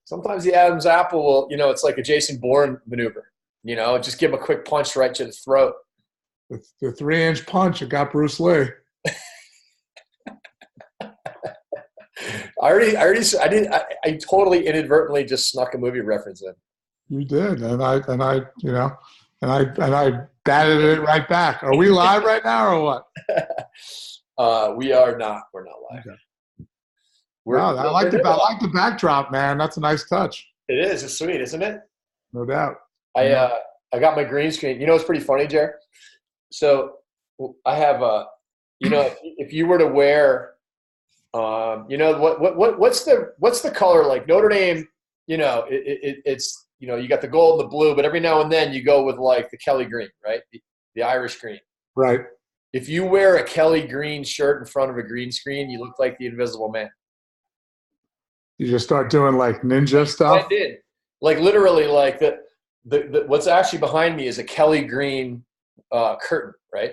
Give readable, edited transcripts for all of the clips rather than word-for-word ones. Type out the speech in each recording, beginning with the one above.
Sometimes the Adam's apple will, it's like a Jason Bourne maneuver. Just give him a quick punch right to the throat. The 3-inch punch, it got Bruce Lee. I totally inadvertently just snuck a movie reference in. You did, and I batted it right back. Are we live right now or what? We are not. We're not live. Okay. Wow, I like the backdrop, man. That's a nice touch. It is. It's sweet, isn't it? No doubt. I got my green screen. It's pretty funny, Jared. So I have if you were to wear, what's the color like Notre Dame? It's you got the gold and the blue, but every now and then you go with like the Kelly green, right? The Irish green. Right. If you wear a Kelly green shirt in front of a green screen, you look like the Invisible Man. You just start doing like ninja stuff? I did. Like literally like the what's actually behind me is a Kelly green curtain, right?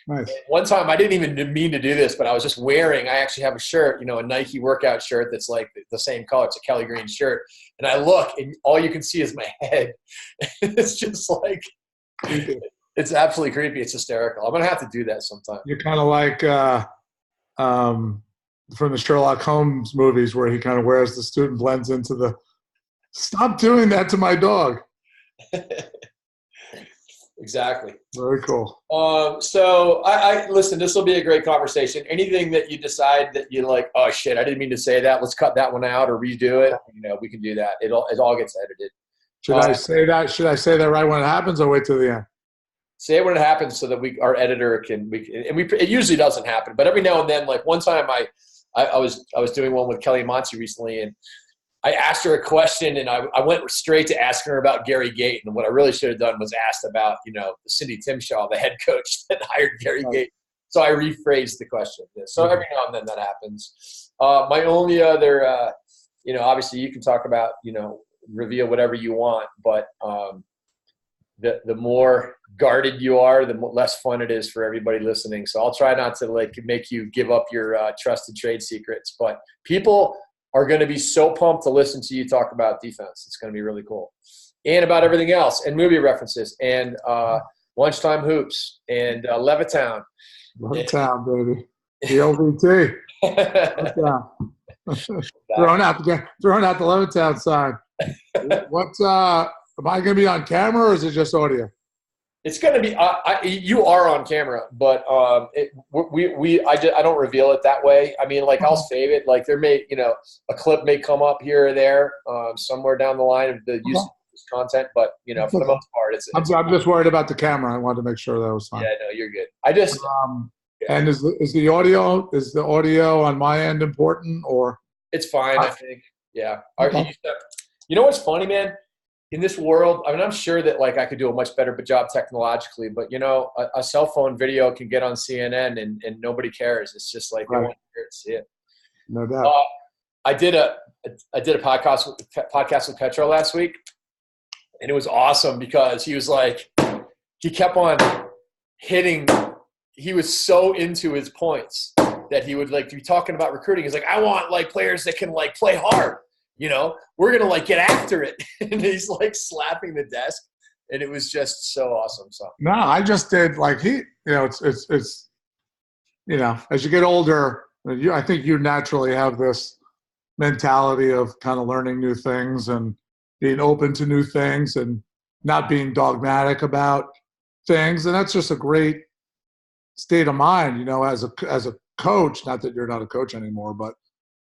Nice. And one time I didn't even mean to do this, but I was just I actually have a shirt, a Nike workout shirt that's like the same color. It's a Kelly green shirt. And I look and all you can see is my head. It's just like it's absolutely creepy. It's hysterical. I'm going to have to do that sometime. You're kind of like from the Sherlock Holmes movies where he kind of wears the student blends into the – stop doing that to my dog. Exactly. Very cool. So I listen, this will be a great conversation. Anything that you decide that you like, oh shit, I didn't mean to say that. Let's cut that one out or redo it. We can do that. It all gets edited. Should I say that? Should I say that right when it happens or wait till the end? Say it when it happens so that our editor it usually doesn't happen, but every now and then, like one time I was doing one with Kelly Monty recently, and I asked her a question, and I went straight to asking her about Gary Gayton. And what I really should have done was asked about, Cindy Timshaw, the head coach that hired Gary Gayton. So I rephrased the question. So every now and then that happens. My only other, obviously you can talk about, reveal whatever you want, but the more guarded you are, the less fun it is for everybody listening. So I'll try not to like make you give up your trusted trade secrets, but people are going to be so pumped to listen to you talk about defense. It's going to be really cool. And about everything else, and movie references, and lunchtime hoops, and Levittown. Levittown, baby. The LVT. Levittown. throwing out the Levittown sign. What's am I going to be on camera or is it just audio? It's going to be you are on camera, but I don't reveal it that way. I mean, like I'll save it. Like there may, a clip may come up here or there somewhere down the line of the use of this content, but for the most part, it's I'm just worried about the camera. I wanted to make sure that was fine. Yeah, no, you're good. I just and is the audio on my end important or? It's fine, I think. Yeah. Okay. You know what's funny, man? In this world, I mean, I'm sure that like I could do a much better job technologically, but a cell phone video can get on CNN and nobody cares. It's just like they want to see it. No doubt. I did a podcast with Petro last week, and it was awesome because he was like, he kept on hitting. He was so into his points that he would like be talking about recruiting. He's like, I want like players that can like play hard. We're going to like get after it. And he's like slapping the desk. And it was just so awesome. So no, I just did like it's as you get older, I think you naturally have this mentality of kind of learning new things and being open to new things and not being dogmatic about things. And that's just a great state of mind, as a coach, not that you're not a coach anymore, but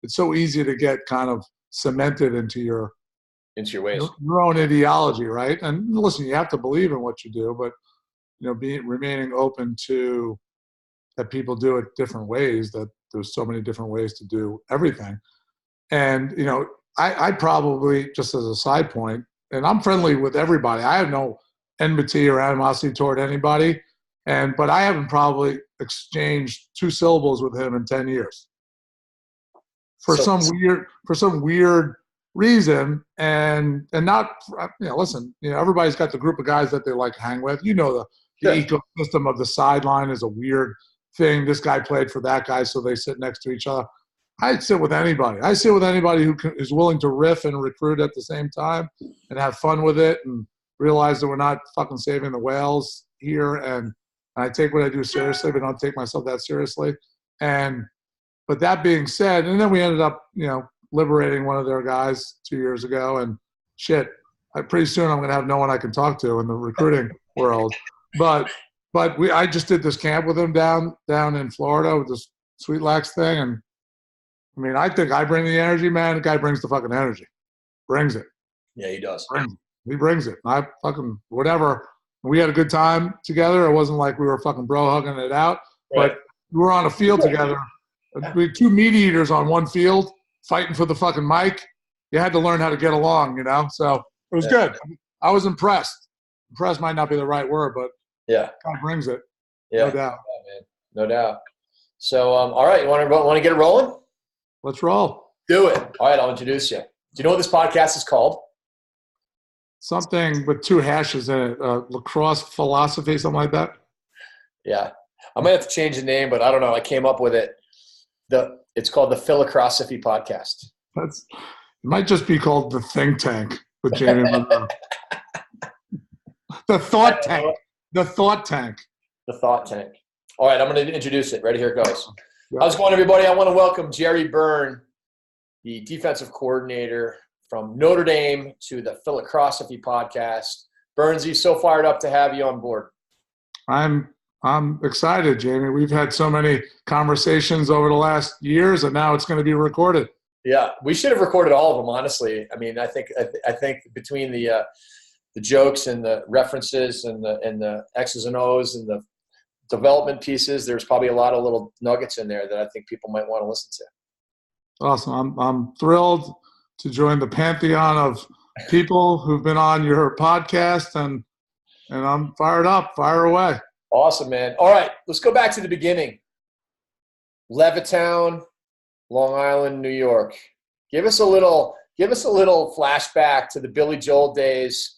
it's so easy to get kind of cemented into your ways, your own ideology, right? And listen, you have to believe in what you do, but remaining open to that people do it different ways. That there's so many different ways to do everything, and I probably just as a side point, and I'm friendly with everybody. I have no enmity or animosity toward anybody, but I haven't probably exchanged 2 syllables with him in 10 years. For some weird reason, and not listen. Everybody's got the group of guys that they like to hang with. The ecosystem of the sideline is a weird thing. This guy played for that guy, so they sit next to each other. I'd sit with anybody. I sit with anybody who is willing to riff and recruit at the same time and have fun with it and realize that we're not fucking saving the whales here. And I take what I do seriously, but don't take myself that seriously. But that being said, and then we ended up, liberating one of their guys 2 years ago, and shit, pretty soon I'm going to have no one I can talk to in the recruiting world. But I just did this camp with him down in Florida with this Sweet Lax thing, and I mean, I think I bring the energy, man. The guy brings the fucking energy, brings it. Yeah, he does. He brings it. I fucking whatever. We had a good time together. It wasn't like we were fucking bro hugging it out, but we were on a field together. We had 2 meat eaters on one field fighting for the fucking mic. You had to learn how to get along, So it was good. I was impressed. Impressed might not be the right word, but yeah, kind of brings it. Yeah, no doubt. Yeah, man. No doubt. So, all right, you want to get it rolling? Let's roll. Do it. All right, I'll introduce you. Do you know what this podcast is called? Something with 2 hashes in it. Lacrosse philosophy, something like that. Yeah, I might have to change the name, but I don't know. I came up with it. It's called the Philosophy Podcast. It might just be called the Think Tank with Jamie Munro. The Thought Tank. The Thought Tank. The Thought Tank. All right, I'm going to introduce it. Ready? Here it goes. Yep. How's it going, everybody? I want to welcome Jerry Byrne, the defensive coordinator from Notre Dame, to the Philosophy Podcast. Burnsy, so fired up to have you on board. I'm excited, Jamie. We've had so many conversations over the last years, and now it's going to be recorded. Yeah, we should have recorded all of them, honestly. I mean, I think between the jokes and the references and the X's and O's and the development pieces, there's probably a lot of little nuggets in there that I think people might want to listen to. Awesome. I'm thrilled to join the pantheon of people who've been on your podcast, and I'm fired up. Fire away. Awesome, man. All right, let's go back to the beginning. Levittown, Long Island, New York. Give us a little flashback to the Billy Joel days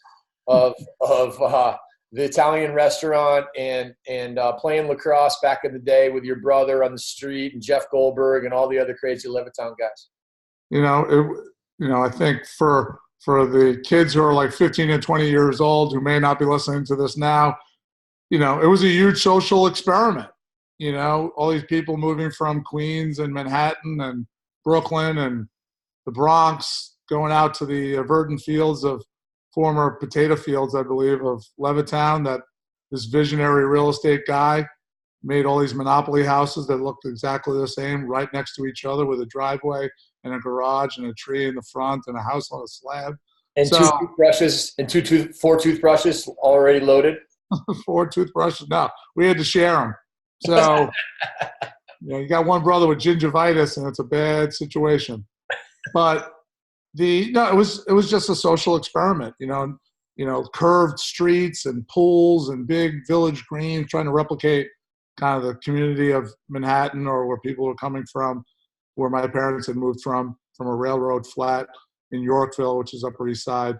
of the Italian restaurant and playing lacrosse back in the day with your brother on the street and Jeff Goldberg and all the other crazy Levittown guys. I think for the kids who are like 15 and 20 years old who may not be listening to this now, it was a huge social experiment. All these people moving from Queens and Manhattan and Brooklyn and the Bronx going out to the verdant fields of former potato fields, I believe, of Levittown, that this visionary real estate guy made all these monopoly houses that looked exactly the same right next to each other with a driveway and a garage and a tree in the front and a house on a slab. And 2 toothbrushes and 4 toothbrushes already loaded. 4 toothbrushes. No, we had to share them. So, you got one brother with gingivitis, and it's a bad situation. But it was just a social experiment. Curved streets and pools and big village greens, trying to replicate kind of the community of Manhattan or where people were coming from, where my parents had moved from a railroad flat in Yorkville, which is Upper East Side.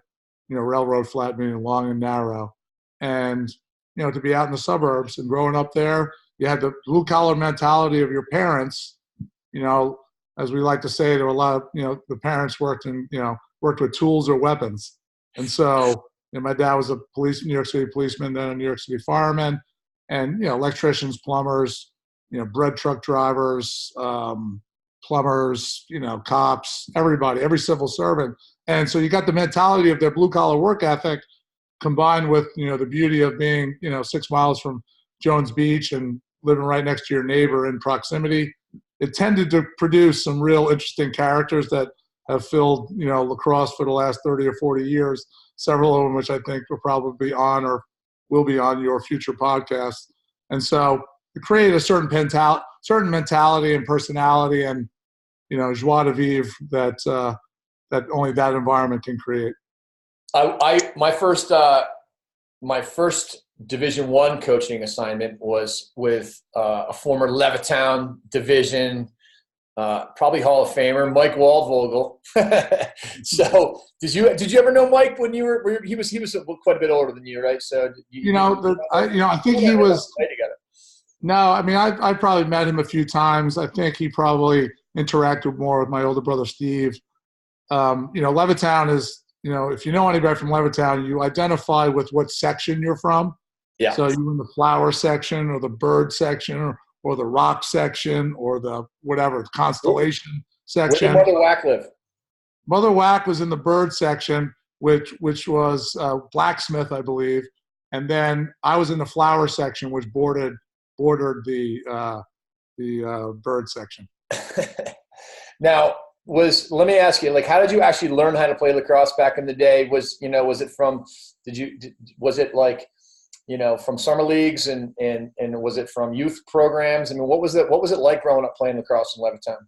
Railroad flat meaning long and narrow. And, to be out in the suburbs and growing up there, you had the blue-collar mentality of your parents. As we like to say, there were a lot of, the parents worked with tools or weapons. And so, my dad was a New York City policeman, then a New York City fireman, and, electricians, plumbers, bread truck drivers, plumbers, cops, everybody, every civil servant. And so you got the mentality of their blue-collar work ethic combined with, the beauty of being, 6 miles from Jones Beach and living right next to your neighbor in proximity. It tended to produce some real interesting characters that have filled, lacrosse for the last 30 or 40 years, several of them which I think will probably on or will be on your future podcast. And so it created a certain mentality and personality and, joie de vivre that only that environment can create. My first Division I coaching assignment was with a former Levittown Division, probably Hall of Famer, Mike Waldvogel. So did you ever know Mike when you were? He was quite a bit older than you, right? So I think he was. No, I mean I probably met him a few times. I think he probably interacted more with my older brother, Steve. Levittown is, if you know anybody from Levittown, you identify with what section you're from. Yeah. So you're in the flower section or the bird section or the rock section or the whatever, constellation section. Where did Mother Whack live? Mother Whack was in the bird section, which was blacksmith, I believe. And then I was in the flower section, which bordered the bird section. Now, let me ask you, like, how did you actually learn how to play lacrosse back in the day? Was it from from summer leagues and was it from youth programs? I mean, what was it like growing up playing lacrosse in Levittown?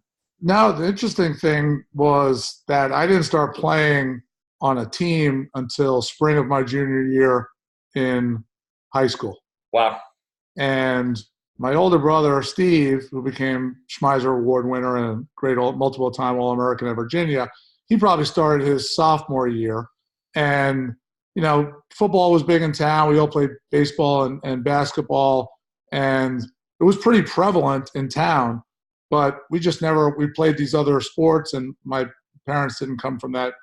No, the interesting thing was that I didn't start playing on a team until spring of my junior year in high school. Wow. And my older brother, Steve, who became Schmeiser Award winner and multiple-time All-American at Virginia, he probably started his sophomore year. And, football was big in town. We all played baseball and basketball. And it was pretty prevalent in town. But we played these other sports, and my parents didn't come from that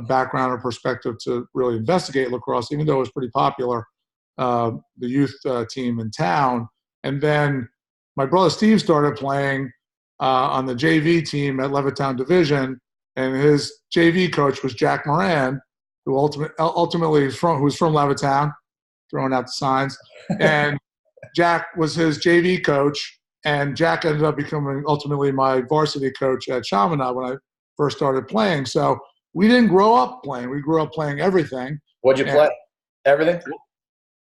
background or perspective to really investigate lacrosse, even though it was pretty popular, the youth team in town. And then my brother Steve started playing on the JV team at Levittown Division, and his JV coach was Jack Moran, who ultimately was from Levittown, throwing out the signs. And Jack was his JV coach, and Jack ended up becoming ultimately my varsity coach at Chaminade when I first started playing. So we didn't grow up playing. We grew up playing everything. What'd you play? Everything?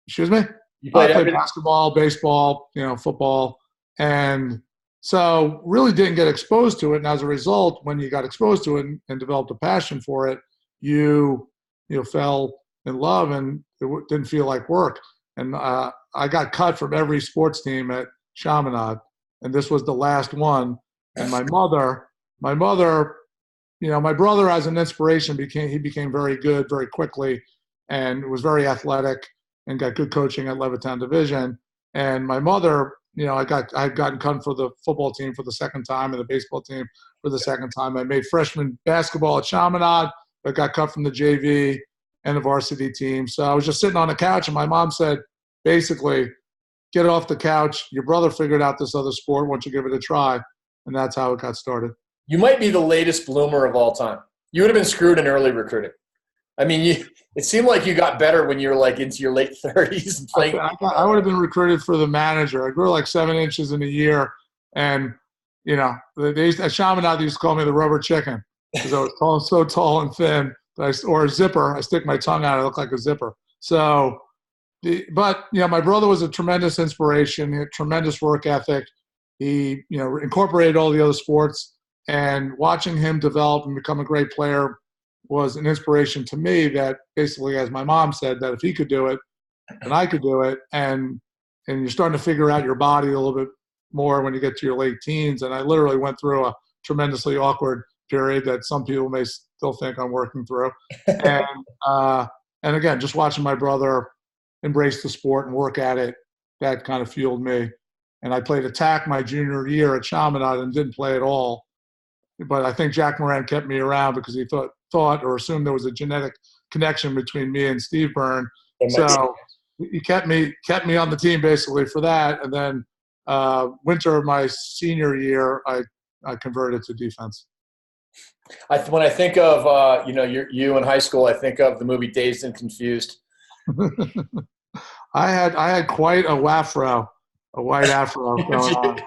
Excuse me? You played everything? Basketball, baseball, football. And so really didn't get exposed to it. And as a result, when you got exposed to it and developed a passion for it, you fell in love and it didn't feel like work. And I got cut from every sports team at Chaminade. And this was the last one. And my brother, my brother as an inspiration became very good very quickly and was very athletic and got good coaching at Levittown Division. And my mother, I had gotten cut for the football team for the second time and the baseball team for the second time. I made freshman basketball at Chaminade, but got cut from the JV and the varsity team. So I was just sitting on the couch, and my mom said, basically, get off the couch. Your brother figured out this other sport. Why don't you give it a try? And that's how it got started. You might be the latest bloomer of all time. You would have been screwed in early recruiting. I mean, it seemed like you got better when you were like into your late 30s. And playing. I would have been recruited for the manager. I grew like 7 inches in a year. And, at Chaminade, they used to call me the rubber chicken because I was so tall and thin. Or a zipper. I stick my tongue out. I look like a zipper. So, but my brother was a tremendous inspiration. He had tremendous work ethic. He, incorporated all the other sports. And watching him develop and become a great player was an inspiration to me that basically, as my mom said, that if he could do it, then I could do it. And you're starting to figure out your body a little bit more when you get to your late teens. And I literally went through a tremendously awkward period that some people may still think I'm working through. And again, just watching my brother embrace the sport and work at it, that kind of fueled me. And I played attack my junior year at Chaminade and didn't play at all. But I think Jack Moran kept me around because he thought or assumed there was a genetic connection between me and Steve Byrne. So he kept me on the team basically for that. And then winter of my senior year, I converted to defense. When I think of you in high school, I think of the movie Dazed and Confused. I had quite a wafro, a white afro going on,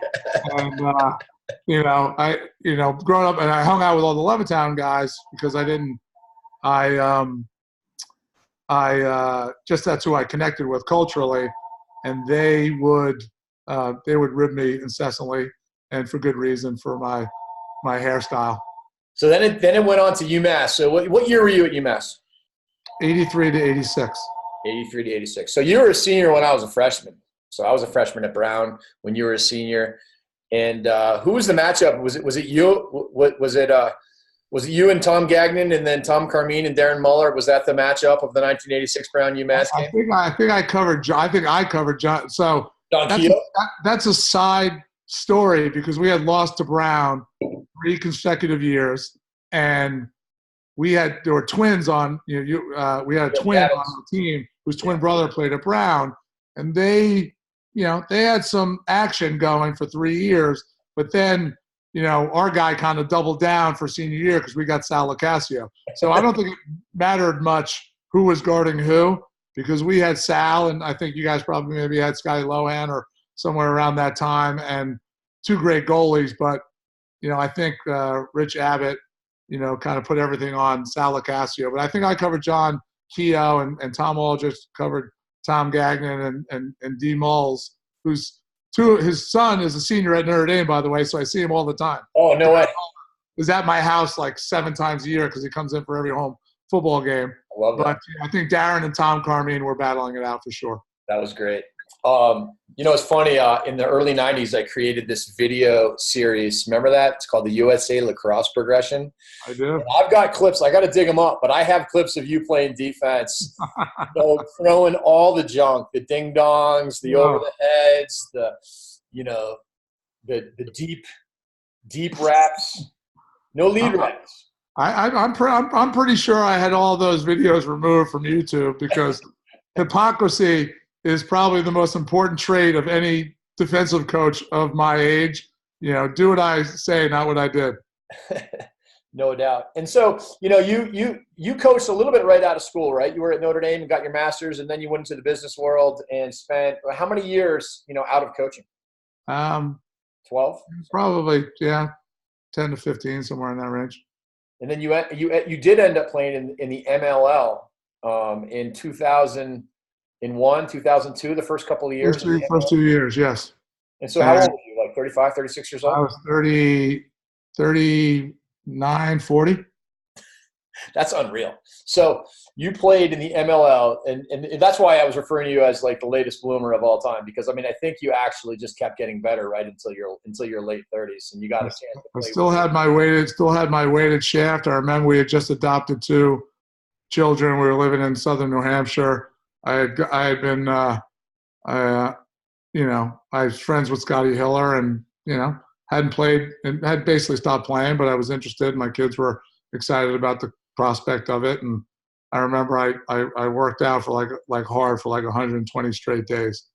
and growing up, and I hung out with all the Levittown guys because just that's who I connected with culturally, and they would rib me incessantly, and for good reason, for my hairstyle. So then it went on to UMass. So what year were you at UMass? 83 to 86. 83 to 86. So you were a senior when I was a freshman. So I was a freshman at Brown when you were a senior. And who was the matchup? Was it you? Was it you and Tom Gagnon and then Tom Carmine and Darren Muller? Was that the matchup of the 1986 Brown UMass game? I think I covered John. So that's a side story because we had lost to Brown 3 consecutive years, and there were twins on. We had a twin on the team whose twin brother played at Brown, and they had some action going for 3 years, but then our guy kind of doubled down for senior year because we got Sal Locascio. So I don't think it mattered much who was guarding who, because we had Sal, and I think you guys probably maybe had Scotty Lohan or somewhere around that time, and 2 great goalies. But I think Rich Abbott, kind of put everything on Sal Locascio. But I think I covered John Keogh, and Tom Aldrich covered Tom Gagnon and D. Mulls, his son is a senior at Notre Dame, by the way, so I see him all the time. Oh, no way. He's at my house like 7 times a year because he comes in for every home football game. I love that. But I think Darren and Tom Carmine were battling it out for sure. That was great. It's funny. In the early 90s, I created this video series. Remember that? It's called the USA Lacrosse Progression. I do. And I've got clips. I got to dig them up, but I have clips of you playing defense, throwing all the junk, the ding-dongs, the over-the-heads, the deep wraps, no lead wraps. I'm pretty sure I had all those videos removed from YouTube because hypocrisy is probably the most important trait of any defensive coach of my age. Do what I say, not what I did. No doubt. And so, you coached a little bit right out of school, right? You were at Notre Dame and got your master's, and then you went into the business world and spent how many years, out of coaching? 12? Probably, yeah, 10 to 15, somewhere in that range. And then you did end up playing in the MLL in 2001, 2002, the first couple of years. First 2 years, yes. And so how old were you, like 35, 36 years old? I was 39, 40. That's unreal. So you played in the MLL, and that's why I was referring to you as like the latest bloomer of all time, because I think you actually just kept getting better right until your late 30s, and you got a chance to play. I still had my weighted shaft. I remember we had just adopted 2 children. We were living in southern New Hampshire. I was friends with Scotty Hiller, and hadn't played and had basically stopped playing, but I was interested. My kids were excited about the prospect of it, and I remember I worked out for hard for 120 straight days,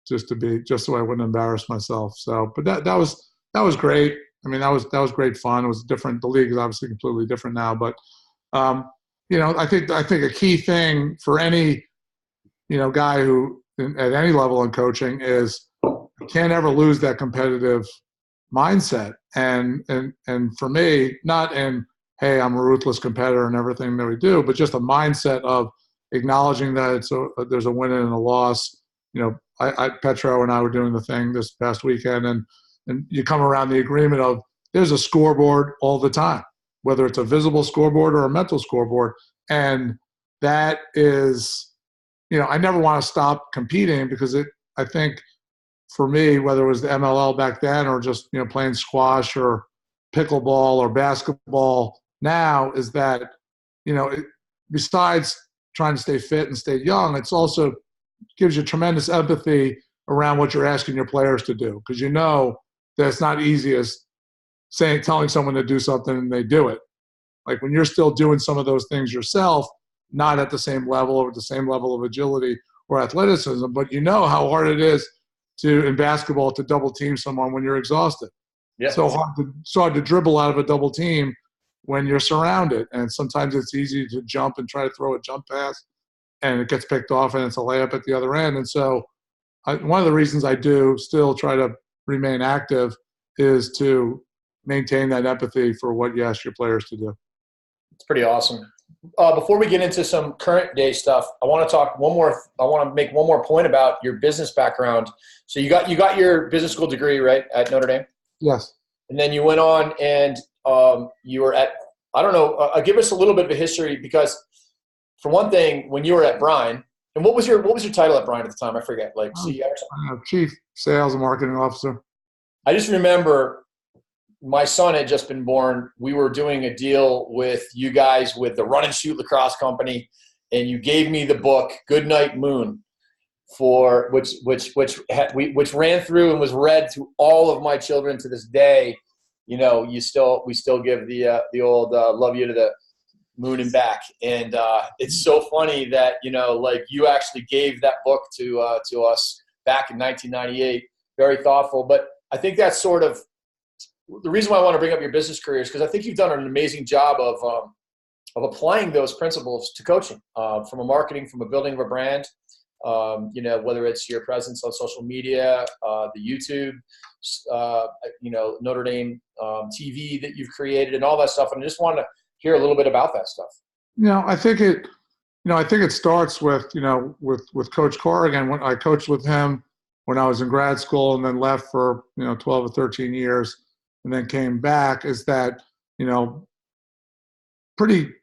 just so I wouldn't embarrass myself. So, but that was great. That was great fun. It was different. The league is obviously completely different now, but I think a key thing for any guy who at any level in coaching is you can't ever lose that competitive mindset. And for me, not in, hey, I'm a ruthless competitor in everything that we do, but just a mindset of acknowledging that there's a win and a loss. Petro and I were doing the thing this past weekend, and you come around the agreement of there's a scoreboard all the time, whether it's a visible scoreboard or a mental scoreboard. And that is, I never want to stop competing because I think for me, whether it was the MLL back then or just, playing squash or pickleball or basketball now, is that, besides trying to stay fit and stay young, it's also gives you tremendous empathy around what you're asking your players to do. Because that it's not easy as telling someone to do something and they do it. Like when you're still doing some of those things yourself, not at the same level or the same level of agility or athleticism, but how hard it is in basketball to double team someone when you're exhausted. Yeah. So hard to dribble out of a double team when you're surrounded. And sometimes it's easy to jump and try to throw a jump pass and it gets picked off and it's a layup at the other end. And so one of the reasons I do still try to remain active is to maintain that empathy for what you ask your players to do. It's pretty awesome. Before we get into some current day stuff, I want to make one more point about your business background. So you got your business school degree, right, at Notre Dame? Yes. And then you went on and you were at, I don't know, give us a little bit of a history, because for one thing, when you were at Brine, and what was your title at Brine at the time? I forget, like CEO or something? Chief Sales and Marketing Officer. I just remember my son had just been born. We were doing a deal with you guys with the Run and Shoot Lacrosse Company, and you gave me the book Good Night Moon, for which ran through and was read to all of my children to this day. we still give the old love you to the moon and back. And it's so funny that, like you actually gave that book to us back in 1998. Very thoughtful. But I think that's sort of the reason why I want to bring up your business career is because I think you've done an amazing job of applying those principles to coaching, from a marketing, from a building of a brand, whether it's your presence on social media, the YouTube, Notre Dame TV that you've created and all that stuff. And I just want to hear a little bit about that stuff. I think it starts with Coach Corrigan. When I coached with him when I was in grad school and then left for 12 or 13 years and then came back, is that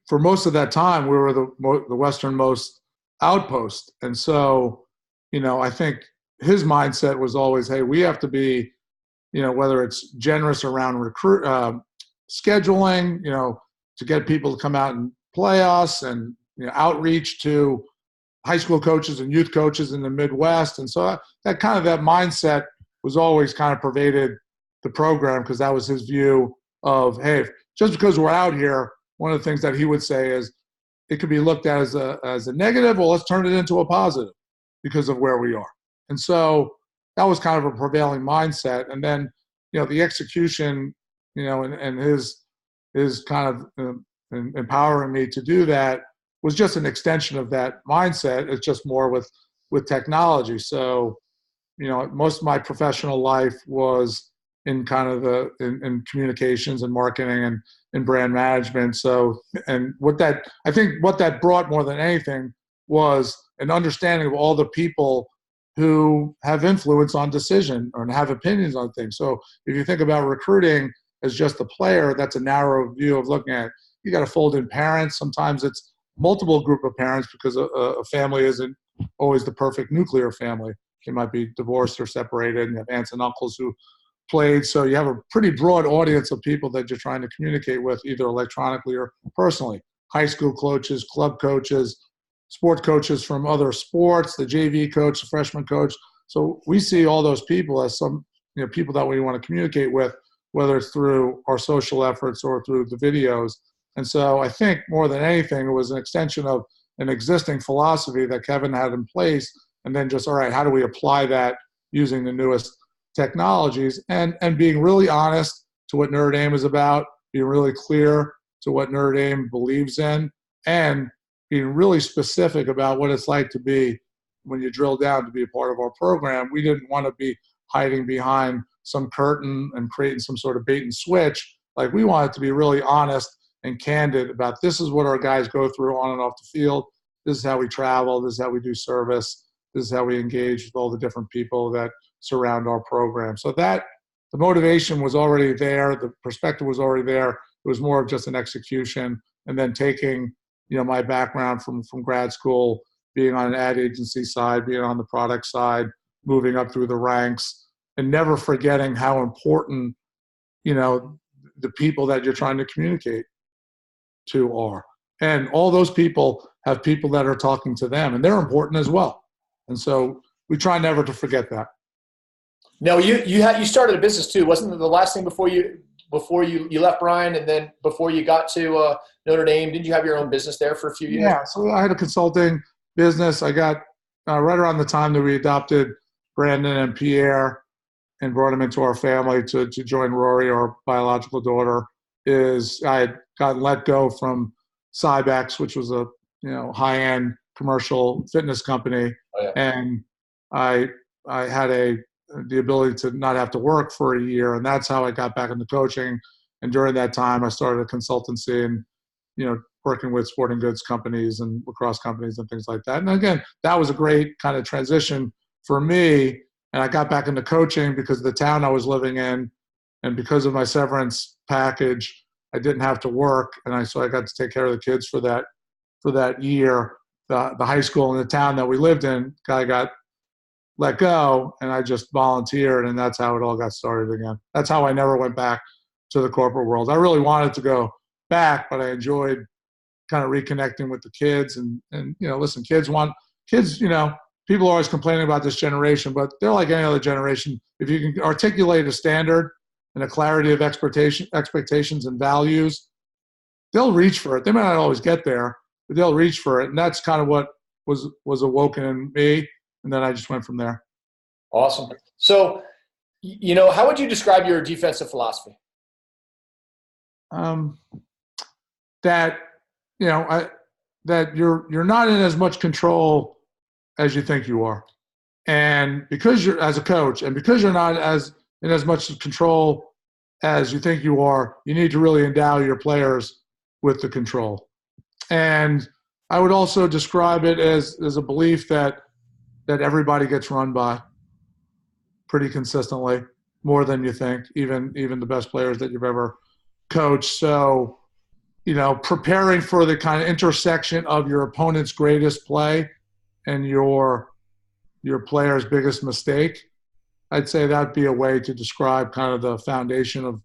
for most of that time we were the westernmost outpost. And so I think his mindset was always, hey, we have to be whether it's generous around scheduling, to get people to come out and play us, and outreach to high school coaches and youth coaches in the Midwest. And so that mindset was always kind of pervaded the program, because that was his view of, hey, just because we're out here, one of the things that he would say is it could be looked at as a negative. Well, let's turn it into a positive because of where we are. And so that was kind of a prevailing mindset. And then, the execution, and his kind of empowering me to do that was just an extension of that mindset. It's just more with technology. So, most of my professional life was in kind of in communications and marketing and in brand management. So, and I think what that brought more than anything was an understanding of all the people who have influence on decision or have opinions on things. So if you think about recruiting as just a player, that's a narrow view of looking at it. You got to fold in parents. Sometimes it's multiple group of parents, because a family isn't always the perfect nuclear family. They might be divorced or separated, and you have aunts and uncles who played. So you have a pretty broad audience of people that you're trying to communicate with, either electronically or personally. High school coaches, club coaches, sport coaches from other sports, the JV coach, the freshman coach. So we see all those people as some people that we want to communicate with, whether it's through our social efforts or through the videos. And so I think more than anything, it was an extension of an existing philosophy that Kevin had in place, and then just, all right, how do we apply that using the newest technologies, and being really honest to what Notre Dame is about, being really clear to what Notre Dame believes in, and being really specific about what it's like to be, when you drill down, to be a part of our program. We didn't want to be hiding behind some curtain and creating some sort of bait and switch. Like, we wanted to be really honest and candid about, this is what our guys go through on and off the field. This is how we travel. This is how we do service. This is how we engage with all the different people that surround our program. So that the motivation was already there. The perspective was already there. It was more of just an execution, and then taking, my background from grad school, being on an ad agency side, being on the product side, moving up through the ranks, and never forgetting how important, the people that you're trying to communicate to are. And all those people have people that are talking to them, and they're important as well. And so we try never to forget that. No, you started a business too, wasn't it? The last thing before you left Brian, and then before you got to Notre Dame, didn't you have your own business there for a few years? Yeah, so I had a consulting business. I got right around the time that we adopted Brandon and Pierre and brought them into our family to join Rory, our biological daughter. I had gotten let go from Cybex, which was a high-end commercial fitness company, and I had the ability to not have to work for a year, and that's how I got back into coaching. And during that time, I started a consultancy and working with sporting goods companies and lacrosse companies and things like that. And again, that was a great kind of transition for me. And I got back into coaching because of the town I was living in, and because of my severance package, I didn't have to work, and so I got to take care of the kids for that year. The high school in the town that we lived in, guy got let go, and I just volunteered, and that's how it all got started again. That's how I never went back to the corporate world. I really wanted to go back, but I enjoyed kind of reconnecting with the kids. And listen, kids, people are always complaining about this generation, but they're like any other generation. If you can articulate a standard and a clarity of expectations and values, they'll reach for it. They might not always get there, but they'll reach for it. And that's kind of what was awoken in me. And then I just went from there. Awesome. So, how would you describe your defensive philosophy? That you're not in as much control as you think you are, and because you're as a coach, and because you're not in as much control as you think you are, you need to really endow your players with the control. And I would also describe it as a belief that everybody gets run by pretty consistently, more than you think, even the best players that you've ever coached. So, preparing for the kind of intersection of your opponent's greatest play and your player's biggest mistake, I'd say that'd be a way to describe kind of the foundation of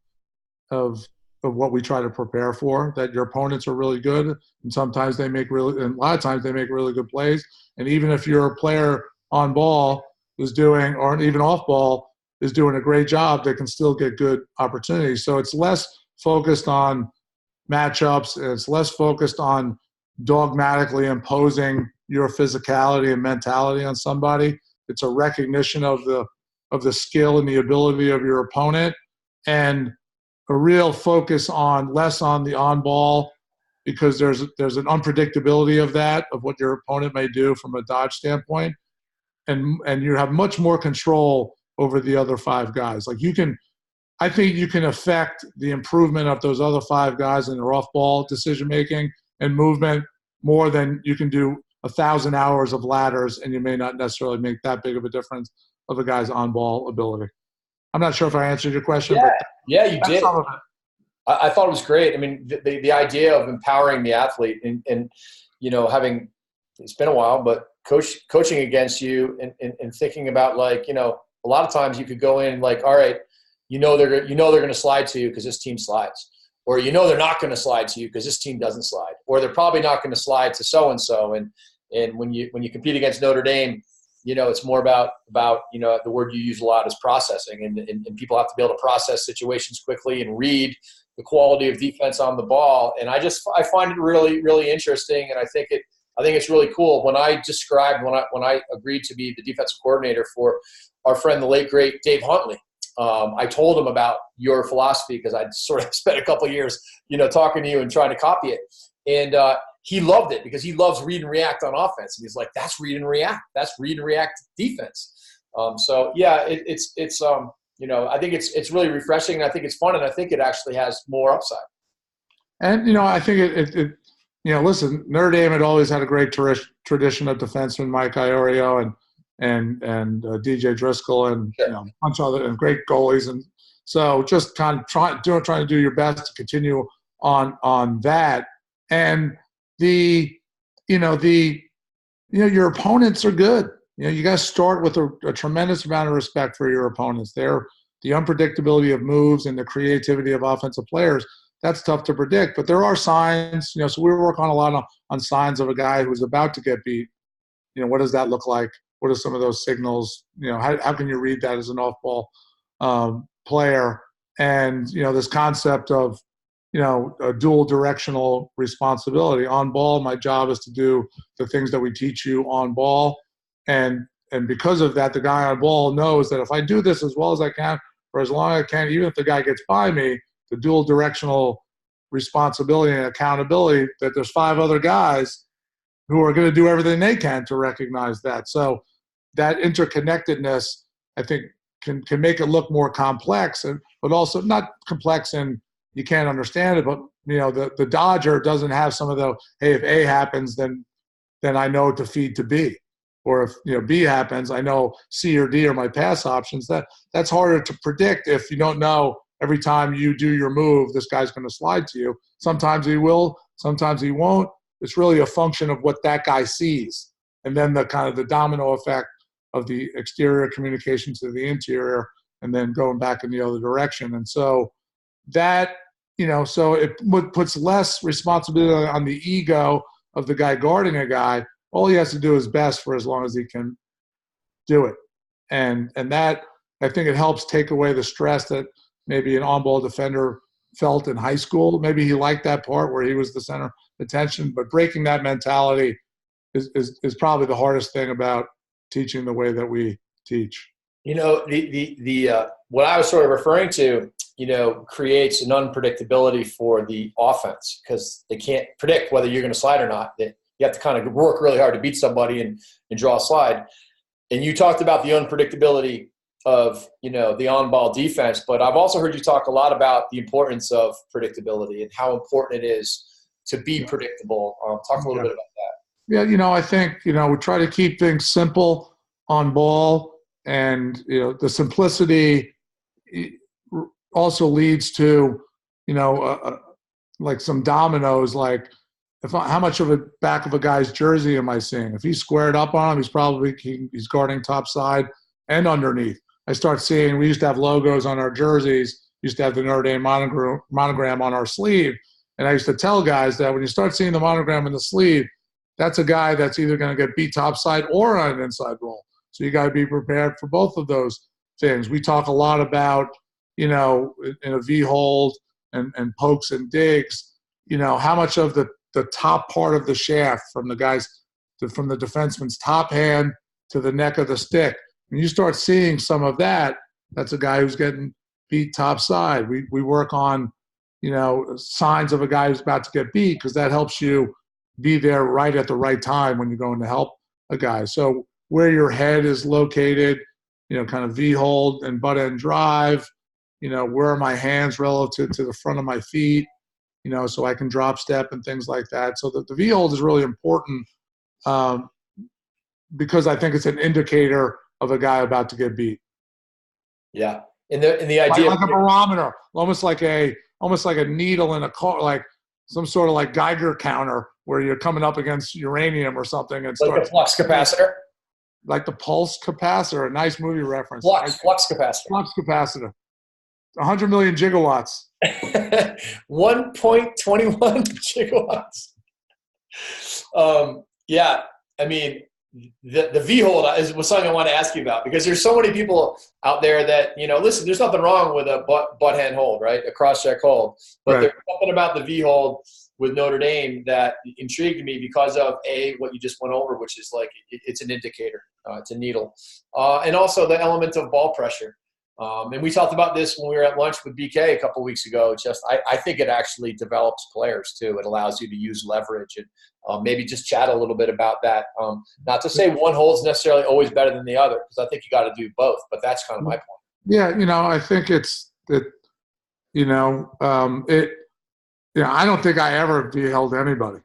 what we try to prepare for. That your opponents are really good, and sometimes and a lot of times they make really good plays. And even if your player on ball is doing, or even off ball is doing a great job, they can still get good opportunities. So it's less focused on matchups. It's less focused on dogmatically imposing your physicality and mentality on somebody. It's a recognition of the skill and the ability of your opponent, and a real focus on less on the on ball, because there's an unpredictability of what your opponent may do from a dodge standpoint, and you have much more control over the other five guys. Like I think you can affect the improvement of those other five guys in their off-ball decision-making and movement more than you can do 1,000 hours of ladders, and you may not necessarily make that big of a difference of a guy's on-ball ability. I'm not sure if I answered your question. Yeah, you did. I thought it was great. I mean, the idea of empowering the athlete and having – it's been a while, but coaching against you and thinking about, a lot of times you could go in like, all right, they're going to slide to you because this team slides, or they're not going to slide to you because this team doesn't slide, or they're probably not going to slide to so and so. And when you compete against Notre Dame, it's more about the word you use a lot is processing, and people have to be able to process situations quickly and read the quality of defense on the ball. And I find it really, really interesting, and I think it's really cool. When I agreed to be the defensive coordinator for our friend, the late great Dave Huntley, I told him about your philosophy because I'd sort of spent a couple of years, talking to you and trying to copy it. And he loved it because he loves read and react on offense. And he's like, that's read and react. That's read and react defense. So yeah, it's I think it's really refreshing. And I think it's fun, and I think it actually has more upside. And I think it listen, Notre Dame had always had a great tradition of defensemen, Mike Iorio and DJ Driscoll, and a bunch of other and great goalies, and so just kind of trying to do your best to continue on that. And your opponents are good. You guys start with a tremendous amount of respect for your opponents. They're the unpredictability of moves and the creativity of offensive players. That's tough to predict, but there are signs. So we work on a lot on signs of a guy who's about to get beat. What does that look like? What are some of those signals? How can you read that as an off-ball player? And this concept of a dual directional responsibility. On ball, my job is to do the things that we teach you on ball, and because of that, the guy on ball knows that if I do this as well as I can for as long as I can, even if the guy gets by me, the dual directional responsibility and accountability, that there's five other guys who are going to do everything they can to recognize that. So that interconnectedness, I think, can make it look more complex, but also not complex and you can't understand it. But the Dodger doesn't have some of the, hey, if A happens, then I know to feed to B, or if B happens, I know C or D are my pass options. That's harder to predict if you don't know every time you do your move, this guy's going to slide to you. Sometimes he will, sometimes he won't. It's really a function of what that guy sees, and then the kind of the domino effect of the exterior communication to the interior, and then going back in the other direction. And so that, so it puts less responsibility on the ego of the guy guarding a guy. All he has to do is best for as long as he can do it. And that, I think it helps take away the stress that maybe an on-ball defender felt in high school. Maybe he liked that part where he was the center of attention, but breaking that mentality is probably the hardest thing about teaching the way that we teach. You know, what I was sort of referring to, creates an unpredictability for the offense because they can't predict whether you're going to slide or not. You have to kind of work really hard to beat somebody and draw a slide. And you talked about the unpredictability of, the on-ball defense, but I've also heard you talk a lot about the importance of predictability and how important it is to be predictable. Talk a little bit about that. Yeah, I think, we try to keep things simple on ball, and, the simplicity also leads to, like some dominoes, like how much of a back of a guy's jersey am I seeing? If he's squared up on him, he's guarding top side and underneath. I start seeing, we used to have logos on our jerseys, used to have the Notre Dame monogram on our sleeve. And I used to tell guys that when you start seeing the monogram in the sleeve, that's a guy that's either going to get beat topside or on an inside roll. So you got to be prepared for both of those things. We talk a lot about, in a V hold and pokes and digs, how much of the top part of the shaft from the defenseman's top hand to the neck of the stick. When you start seeing some of that, that's a guy who's getting beat topside. We work on, signs of a guy who's about to get beat because that helps you be there right at the right time when you're going to help a guy. So where your head is located, kind of V-hold and butt-end drive, where are my hands relative to the front of my feet, so I can drop step and things like that. So the V-hold is really important because I think it's an indicator of a guy about to get beat. Yeah. And the idea like a barometer, almost like a needle in a car, like some sort of like Geiger counter where you're coming up against uranium or something. And like a flux capacitor? Like the pulse capacitor, a nice movie reference. Flux capacitor. Flux capacitor. 100 million gigawatts. 1.21 gigawatts. Yeah, I mean, the V-hold was something I want to ask you about because there's so many people out there that, listen, there's nothing wrong with a butt hand hold, right? A cross-check hold. But right. There's something about the V-hold with Notre Dame that intrigued me because of, what you just went over, which is like it's an indicator. It's a needle. And also the element of ball pressure. And we talked about this when we were at lunch with BK a couple of weeks ago. I think it actually develops players too. It allows you to use leverage and maybe just chat a little bit about that. Not to say one hold's necessarily always better than the other, because I think you got to do both. But that's kind of my point. Yeah, I think it's that. I don't think I ever beheld anybody.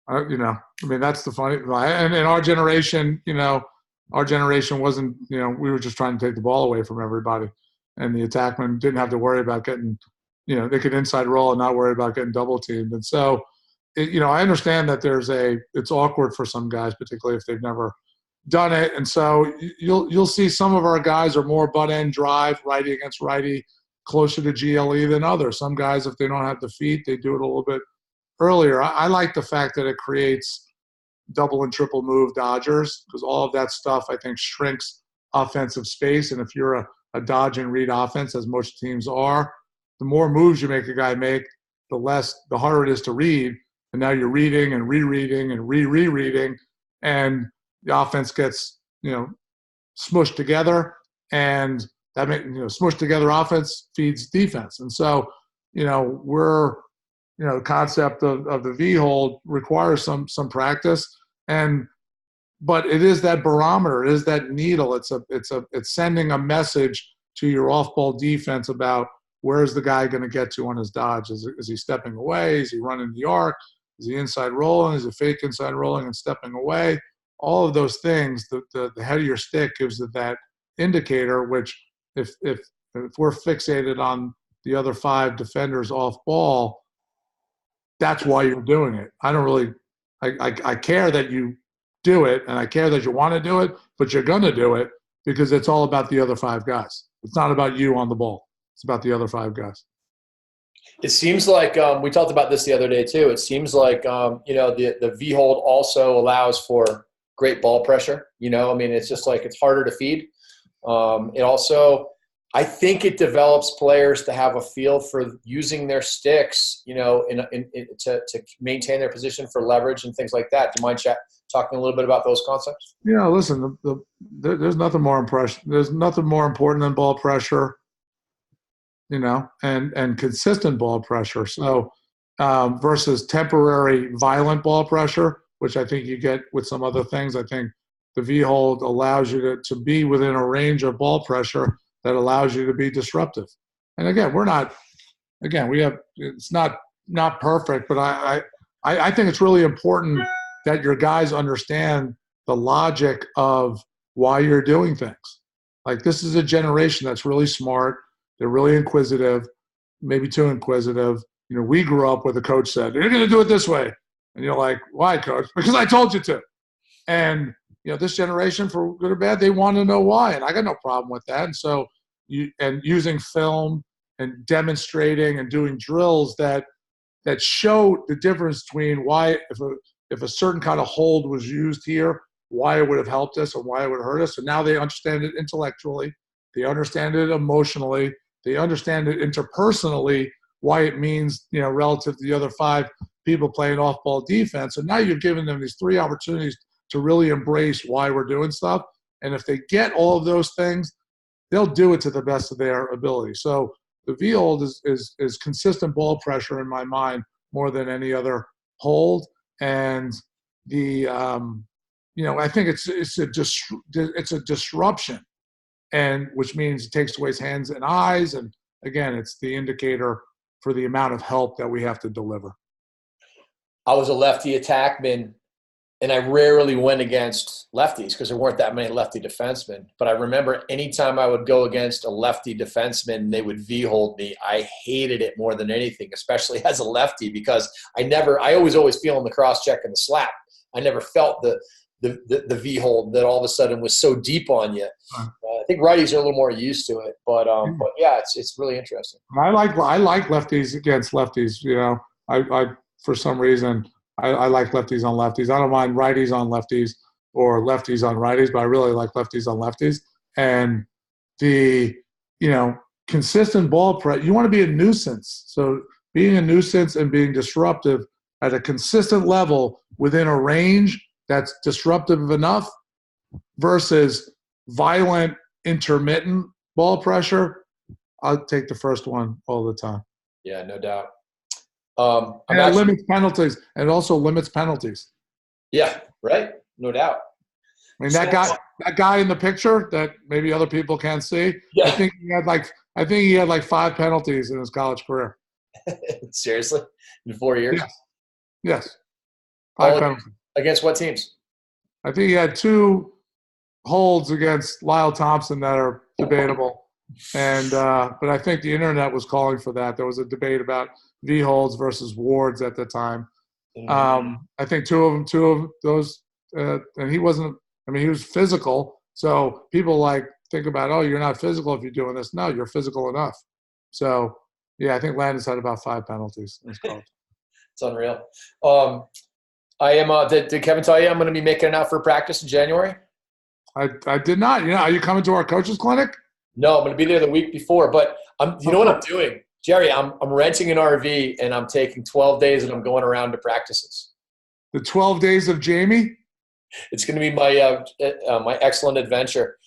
That's the funny. And in our generation, our generation wasn't, we were just trying to take the ball away from everybody. And the attackman didn't have to worry about getting, they could inside roll and not worry about getting double teamed. And so, I understand that it's awkward for some guys, particularly if they've never done it. And so you'll see some of our guys are more butt end drive, righty against righty, closer to GLE than others. Some guys, if they don't have the feet, they do it a little bit earlier. I like the fact that it creates double and triple move dodgers because all of that stuff, I think, shrinks offensive space. And if you're a dodge and read offense, as most teams are, the more moves you make a guy make, the harder it is to read. And now you're reading and rereading and rereading, and the offense gets, smushed together, and that smushed together offense feeds defense. And so, the concept of the V-hold requires some practice, but it is that barometer, it is that needle. It's sending a message to your off-ball defense about where is the guy going to get to on his dodge. Is he stepping away? Is he running the arc? Is he inside rolling? Is he fake inside rolling and stepping away? All of those things, the head of your stick gives it that indicator, which if we're fixated on the other five defenders off ball, that's why you're doing it. I don't really I care that you do it, and I care that you want to do it, but you're going to do it because it's all about the other five guys. It's not about you on the ball. It's about the other five guys. It seems like we talked about this the other day too. It seems like the V-hold also allows for great ball pressure. It's just like it's harder to feed. It also I think it develops players to have a feel for using their sticks, to maintain their position for leverage and things like that. Do you mind talking a little bit about those concepts? Listen, there's nothing more impression. There's nothing more important than ball pressure, and consistent ball pressure. So versus temporary violent ball pressure, which I think you get with some other things. I think the V-hold allows you to be within a range of ball pressure that allows you to be disruptive. And again, it's not perfect, but I think it's really important that your guys understand the logic of why you're doing things. Like, this is a generation that's really smart. They're really inquisitive, maybe too inquisitive. We grew up where the coach said, "You're going to do it this way." And you're like, "Why, coach?" "Because I told you to." And this generation, for good or bad, they want to know why, and I got no problem with that. And so, using film and demonstrating and doing drills that show the difference between why, if a certain kind of hold was used here, why it would have helped us and why it would hurt us. And now they understand it intellectually, they understand it emotionally, they understand it interpersonally, why it means, relative to the other 5 people playing off-ball defense. And now you've given them these 3 opportunities to really embrace why we're doing stuff. And if they get all of those things, they'll do it to the best of their ability. So the V-hold is consistent ball pressure in my mind more than any other hold. And I think it's a disruption, and which means it takes away his hands and eyes. And again, it's the indicator for the amount of help that we have to deliver. I was a lefty attackman, and I rarely went against lefties because there weren't that many lefty defensemen. But I remember anytime I would go against a lefty defenseman, they would V-hold me. I hated it more than anything, especially as a lefty, because I always feel in the cross-check and the slap. I never felt the V-hold that all of a sudden was so deep on you. I think righties are a little more used to it, but yeah, it's really interesting. I like lefties against lefties. I for some reason I like lefties on lefties. I don't mind righties on lefties or lefties on righties, but I really like lefties on lefties. And the consistent ball pressure. You want to be a nuisance. So being a nuisance and being disruptive at a consistent level within a range that's disruptive enough versus violent, intermittent ball pressure, I'll take the first one all the time. Yeah, no doubt. And it limits penalties. And it also limits penalties. Yeah, right. No doubt. I mean, that guy in the picture that maybe other people can't see. Yeah. I think he had like 5 penalties in his college career. Seriously? In 4 years? Yes. 5 penalties. Against what teams? I think he had 2 holds against Lyle Thompson that are debatable. And but I think the internet was calling for that. There was a debate about V-holds versus wards at the time. I think two of those, and he wasn't. I mean, he was physical. So people think about, oh, you're not physical if you're doing this. No, you're physical enough. So yeah, I think Landis had about 5 penalties in his college. It's unreal. I am. Did Kevin tell you I'm going to be making it out for practice in January? I did not. Are you coming to our coaches clinic? No, I'm going to be there the week before. But you know what I'm doing, Jerry? I'm renting an RV and I'm taking 12 days and I'm going around to practices. The 12 days of Jamie? It's going to be my my excellent adventure.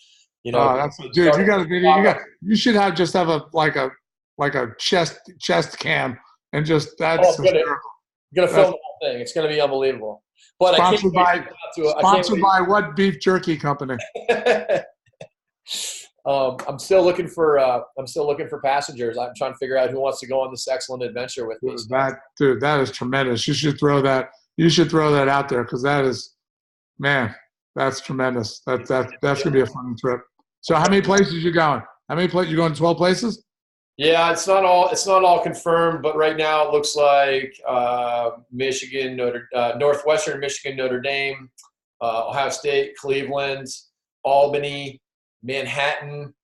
Dude, you should have a chest cam and just that's. I'm gonna film the whole thing. It's gonna be unbelievable. But sponsored by what beef jerky company? I'm still looking for passengers. I'm trying to figure out who wants to go on this excellent adventure with me. That is tremendous. You should throw that out there because that is, man, that's tremendous. That's gonna be a fun trip. So how many places you going? How many places you going? 12 places? Yeah, it's not all confirmed, but right now it looks like Michigan, Northwestern Michigan, Notre Dame, Ohio State, Cleveland, Albany, Manhattan,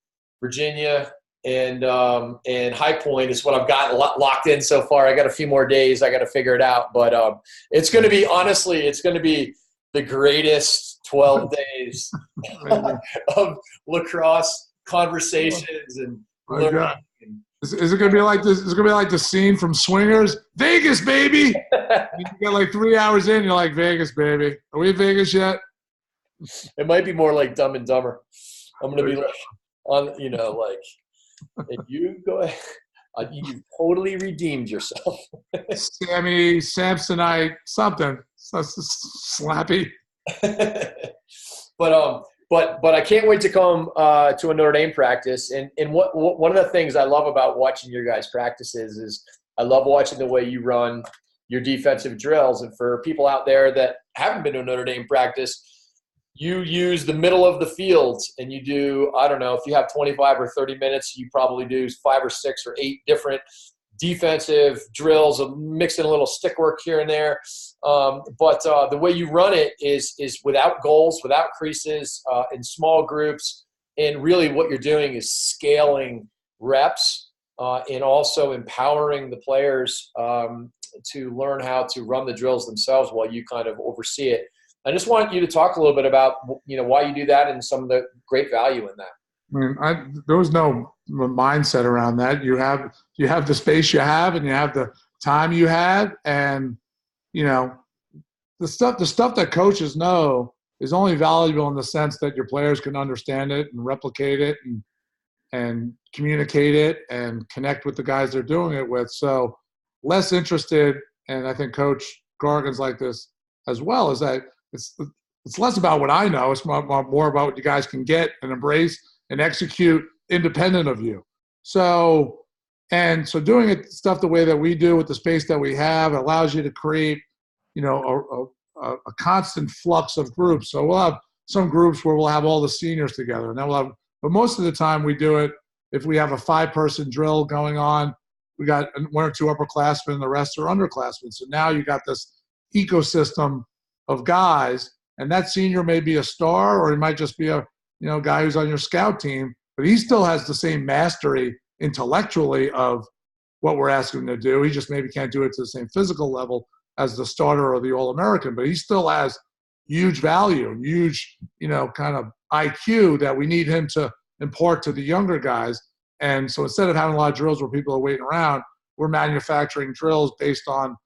Virginia, and High Point is what I've got locked in so far. I got a few more days. I got to figure it out, but it's going to be the greatest 12 days of lacrosse conversations and My learning. God. Is it gonna be like this? Is it gonna be like the scene from Swingers? Vegas, baby. You get like 3 hours in, you're like, Vegas, baby. Are we in Vegas yet? It might be more like Dumb and Dumber. I'm gonna be like on, you know, like, and you go ahead. You totally redeemed yourself. Sammy, Samsonite, something. Slappy. But I can't wait to come to a Notre Dame practice. And what one of the things I love about watching your guys' practices is I love watching the way you run your defensive drills. And for people out there that haven't been to a Notre Dame practice, you use the middle of the field and you do, I don't know, if you have 25 or 30 minutes, you probably do 5 or 6 or 8 different defensive drills, mixing a little stick work here and there. But the way you run it is without goals, without creases, in small groups. And really what you're doing is scaling reps and also empowering the players to learn how to run the drills themselves while you kind of oversee it. I just want you to talk a little bit about, you know, why you do that and some of the great value in that. I mean, there was no mindset around that. You have the space you have, and you have the time you have, and you know the stuff that coaches know is only valuable in the sense that your players can understand it and replicate it and communicate it and connect with the guys they're doing it with. So less interested, and I think Coach Gargan's like this as well, is that it's less about what I know. It's more about what you guys can get and embrace and execute independent of you. So doing it stuff the way that we do with the space that we have allows you to create, you know, a constant flux of groups. So we'll have some groups where we'll have all the seniors together, and then we'll have, but most of the time we do it, if we have a 5-person drill going on, we got 1 or 2 upperclassmen and the rest are underclassmen. So now you got this ecosystem of guys, and that senior may be a star, or he might just be a, you know, guy who's on your scout team, but he still has the same mastery intellectually of what we're asking him to do. He just maybe can't do it to the same physical level as the starter or the All-American, but he still has huge value, huge, you know, kind of IQ that we need him to impart to the younger guys. And so instead of having a lot of drills where people are waiting around, we're manufacturing drills based on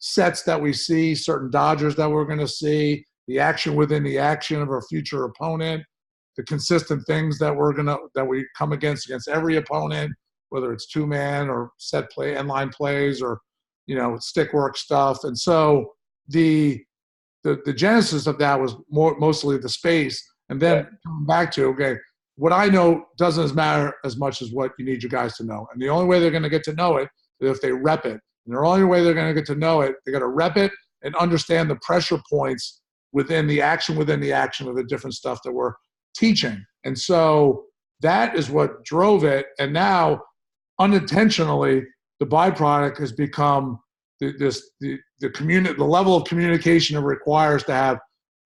sets that we see, certain dodgers that we're going to see, the action within the action of our future opponent, the consistent things that we come against every opponent, whether it's 2-man or set play, end line plays, or, you know, stick work stuff. And so the genesis of that was mostly the space. And then coming back to, okay, what I know doesn't matter as much as what you need your guys to know. And the only way they're going to get to know it is if they rep it. And the only way they're going to get to know it, they got to rep it and understand the pressure points within the action of the different stuff that we're teaching. And so that is what drove it. And now, unintentionally, the byproduct has become the level of communication it requires to have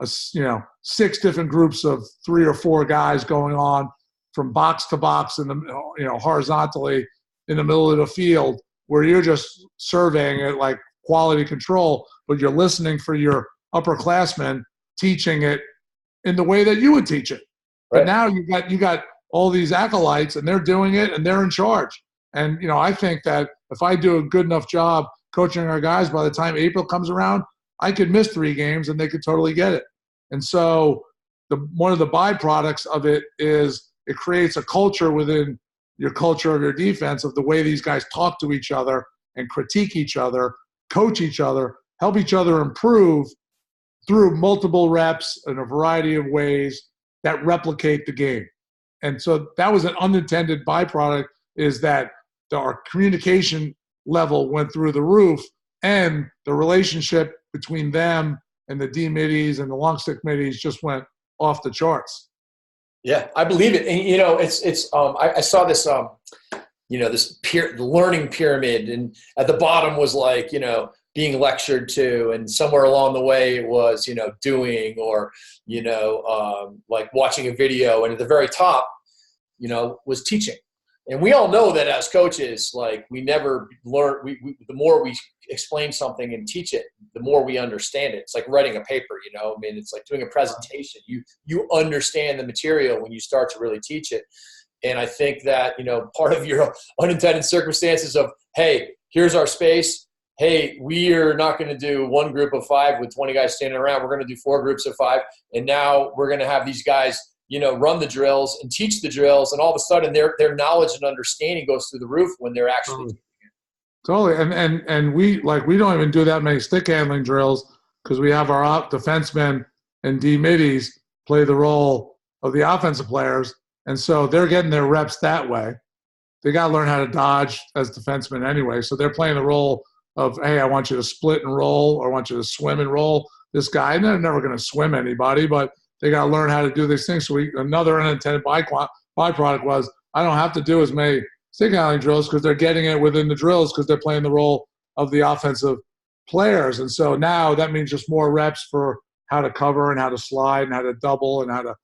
6 different groups of 3 or 4 guys going on from box to box in the, you know, horizontally in the middle of the field, where you're just surveying it like quality control, but you're listening for your upperclassmen teaching it in the way that you would teach it. Right. But now you got all these acolytes, and they're doing it, and they're in charge. And, you know, I think that if I do a good enough job coaching our guys, by the time April comes around, I could miss 3 games and they could totally get it. And so one of the byproducts of it is it creates a culture within your culture of your defense of the way these guys talk to each other and critique each other, coach each other, help each other improve through multiple reps in a variety of ways that replicate the game. And so that was an unintended byproduct, is that our communication level went through the roof, and the relationship between them and the D middies and the long stick middies just went off the charts. Yeah, I believe it. And, you know, I saw this, you know, this learning pyramid, and at the bottom was like, you know, being lectured to, and somewhere along the way it was, you know, doing, or, you know, like watching a video, and at the very top, you know, was teaching. And we all know that as coaches, like, we never learn. The more we explain something and teach it, the more we understand it. It's like writing a paper, you know. I mean, it's like doing a presentation. You understand the material when you start to really teach it. And I think that, part of your unintended circumstances of, hey, here's our space. Hey, we are not going to do one group of 5 with 20 guys standing around. We're going to do 4 groups of 5. And now we're going to have these guys, run the drills and teach the drills. And all of a sudden their knowledge and understanding goes through the roof when they're actually Totally. And we don't even do that many stick handling drills because we have our defensemen and D middies play the role of the offensive players. And so they're getting their reps that way. They got to learn how to dodge as defensemen anyway. So they're playing the role of, hey, I want you to split and roll, or I want you to swim and roll this guy. And they're never going to swim anybody, but they got to learn how to do these things. So another unintended byproduct was I don't have to do as many stick handling drills because they're getting it within the drills because they're playing the role of the offensive players. And so now that means just more reps for how to cover and how to slide and how to double and how to,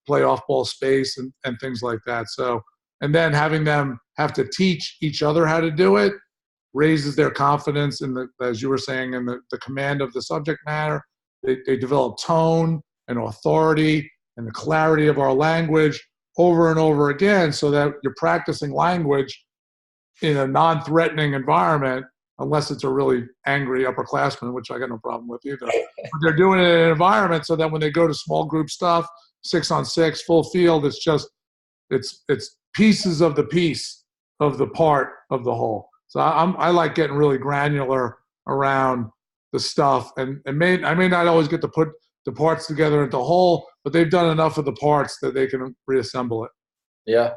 play off ball space and things like that. So, and then having them have to teach each other how to do it raises their confidence in as you were saying, in the command of the subject matter. They develop tone and authority and the clarity of our language over and over again, so that you're practicing language in a non-threatening environment, unless it's a really angry upperclassman, which I got no problem with either. But they're doing it in an environment so that when they go to small group stuff, 6-on-6, full field, it's pieces of the piece of the part of the whole. So I like getting really granular around the stuff, and I may not always get to put the parts together into whole, but they've done enough of the parts that they can reassemble it. Yeah.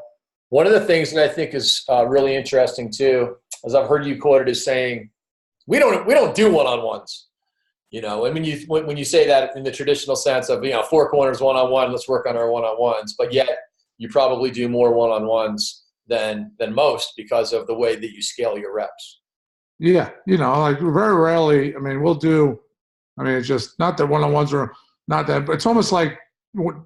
One of the things that I think is really interesting too, as I've heard you quoted as saying, we don't do one-on-ones. And when you say that in the traditional sense of 4 corners one-on-one, let's work on our one-on-ones, but yet you probably do more one-on-ones than most because of the way that you scale your reps. Yeah, like very rarely. It's just not that one-on-ones are not that, but it's almost like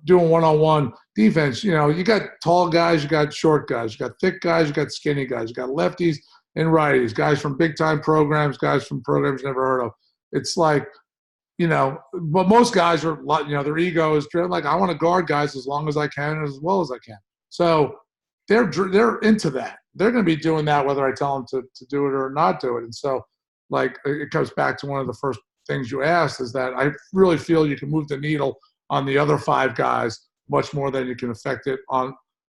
doing one-on-one defense. You got tall guys, you got short guys, you got thick guys, you got skinny guys, you got lefties and righties, guys from big-time programs, guys from programs you never heard of. It's like, but most guys are, their ego is driven. Like, I want to guard guys as long as I can and as well as I can. So they're into that. They're going to be doing that whether I tell them to do it or not do it. And so, like, it comes back to one of the first things you asked, is that I really feel you can move the needle on the other 5 guys much more than you can affect it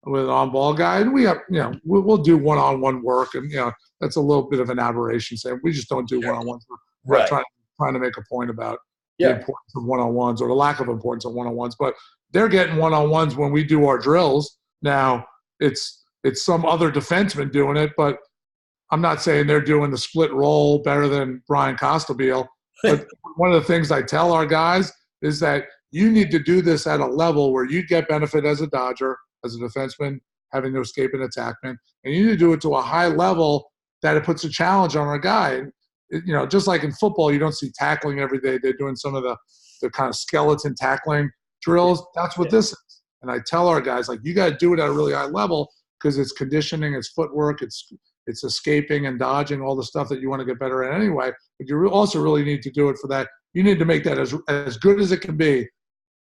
with an on-ball guy. And we have, we'll do one-on-one work, and that's a little bit of an aberration. Saying we just don't do one-on-ones. We're trying to make a point about the importance of one-on-ones or the lack of importance of one-on-ones. But they're getting one-on-ones when we do our drills. Now it's some other defenseman doing it, but I'm not saying they're doing the split roll better than Brian Costabile. But one of the things I tell our guys is that you need to do this at a level where you get benefit as a dodger, as a defenseman, having to escape an attackman, and you need to do it to a high level that it puts a challenge on our guy. And, just like in football, you don't see tackling every day. They're doing some of the kind of skeleton tackling drills. That's what this is. And I tell our guys, like, you got to do it at a really high level because it's conditioning, it's footwork, it's escaping and dodging, all the stuff that you want to get better at anyway. But you also really need to do it for that. You need to make that as good as it can be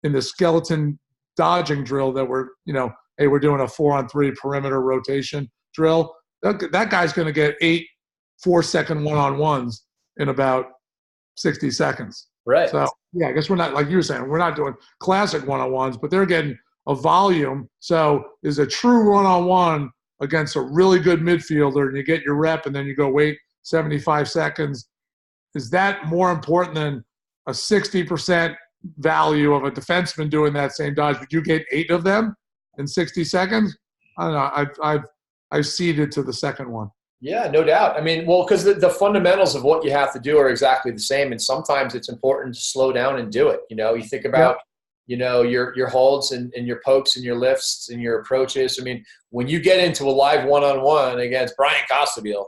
in the skeleton dodging drill that we're doing a 4-on-3 perimeter rotation drill. That guy's going to get 8 4-second one-on-ones in about 60 seconds. Right. So, I guess we're not, like you were saying, we're not doing classic one-on-ones, but they're getting a volume. So is a true one-on-one against a really good midfielder, and you get your rep and then you go wait 75 seconds. Is that more important than a 60% value of a defenseman doing that same dodge, but you get 8 of them in 60 seconds? I don't know. I've ceded to the second one. Yeah, no doubt. Because the fundamentals of what you have to do are exactly the same, and sometimes it's important to slow down and do it. You think about, your holds and your pokes and your lifts and your approaches. When you get into a live one-on-one against Brian Costabile,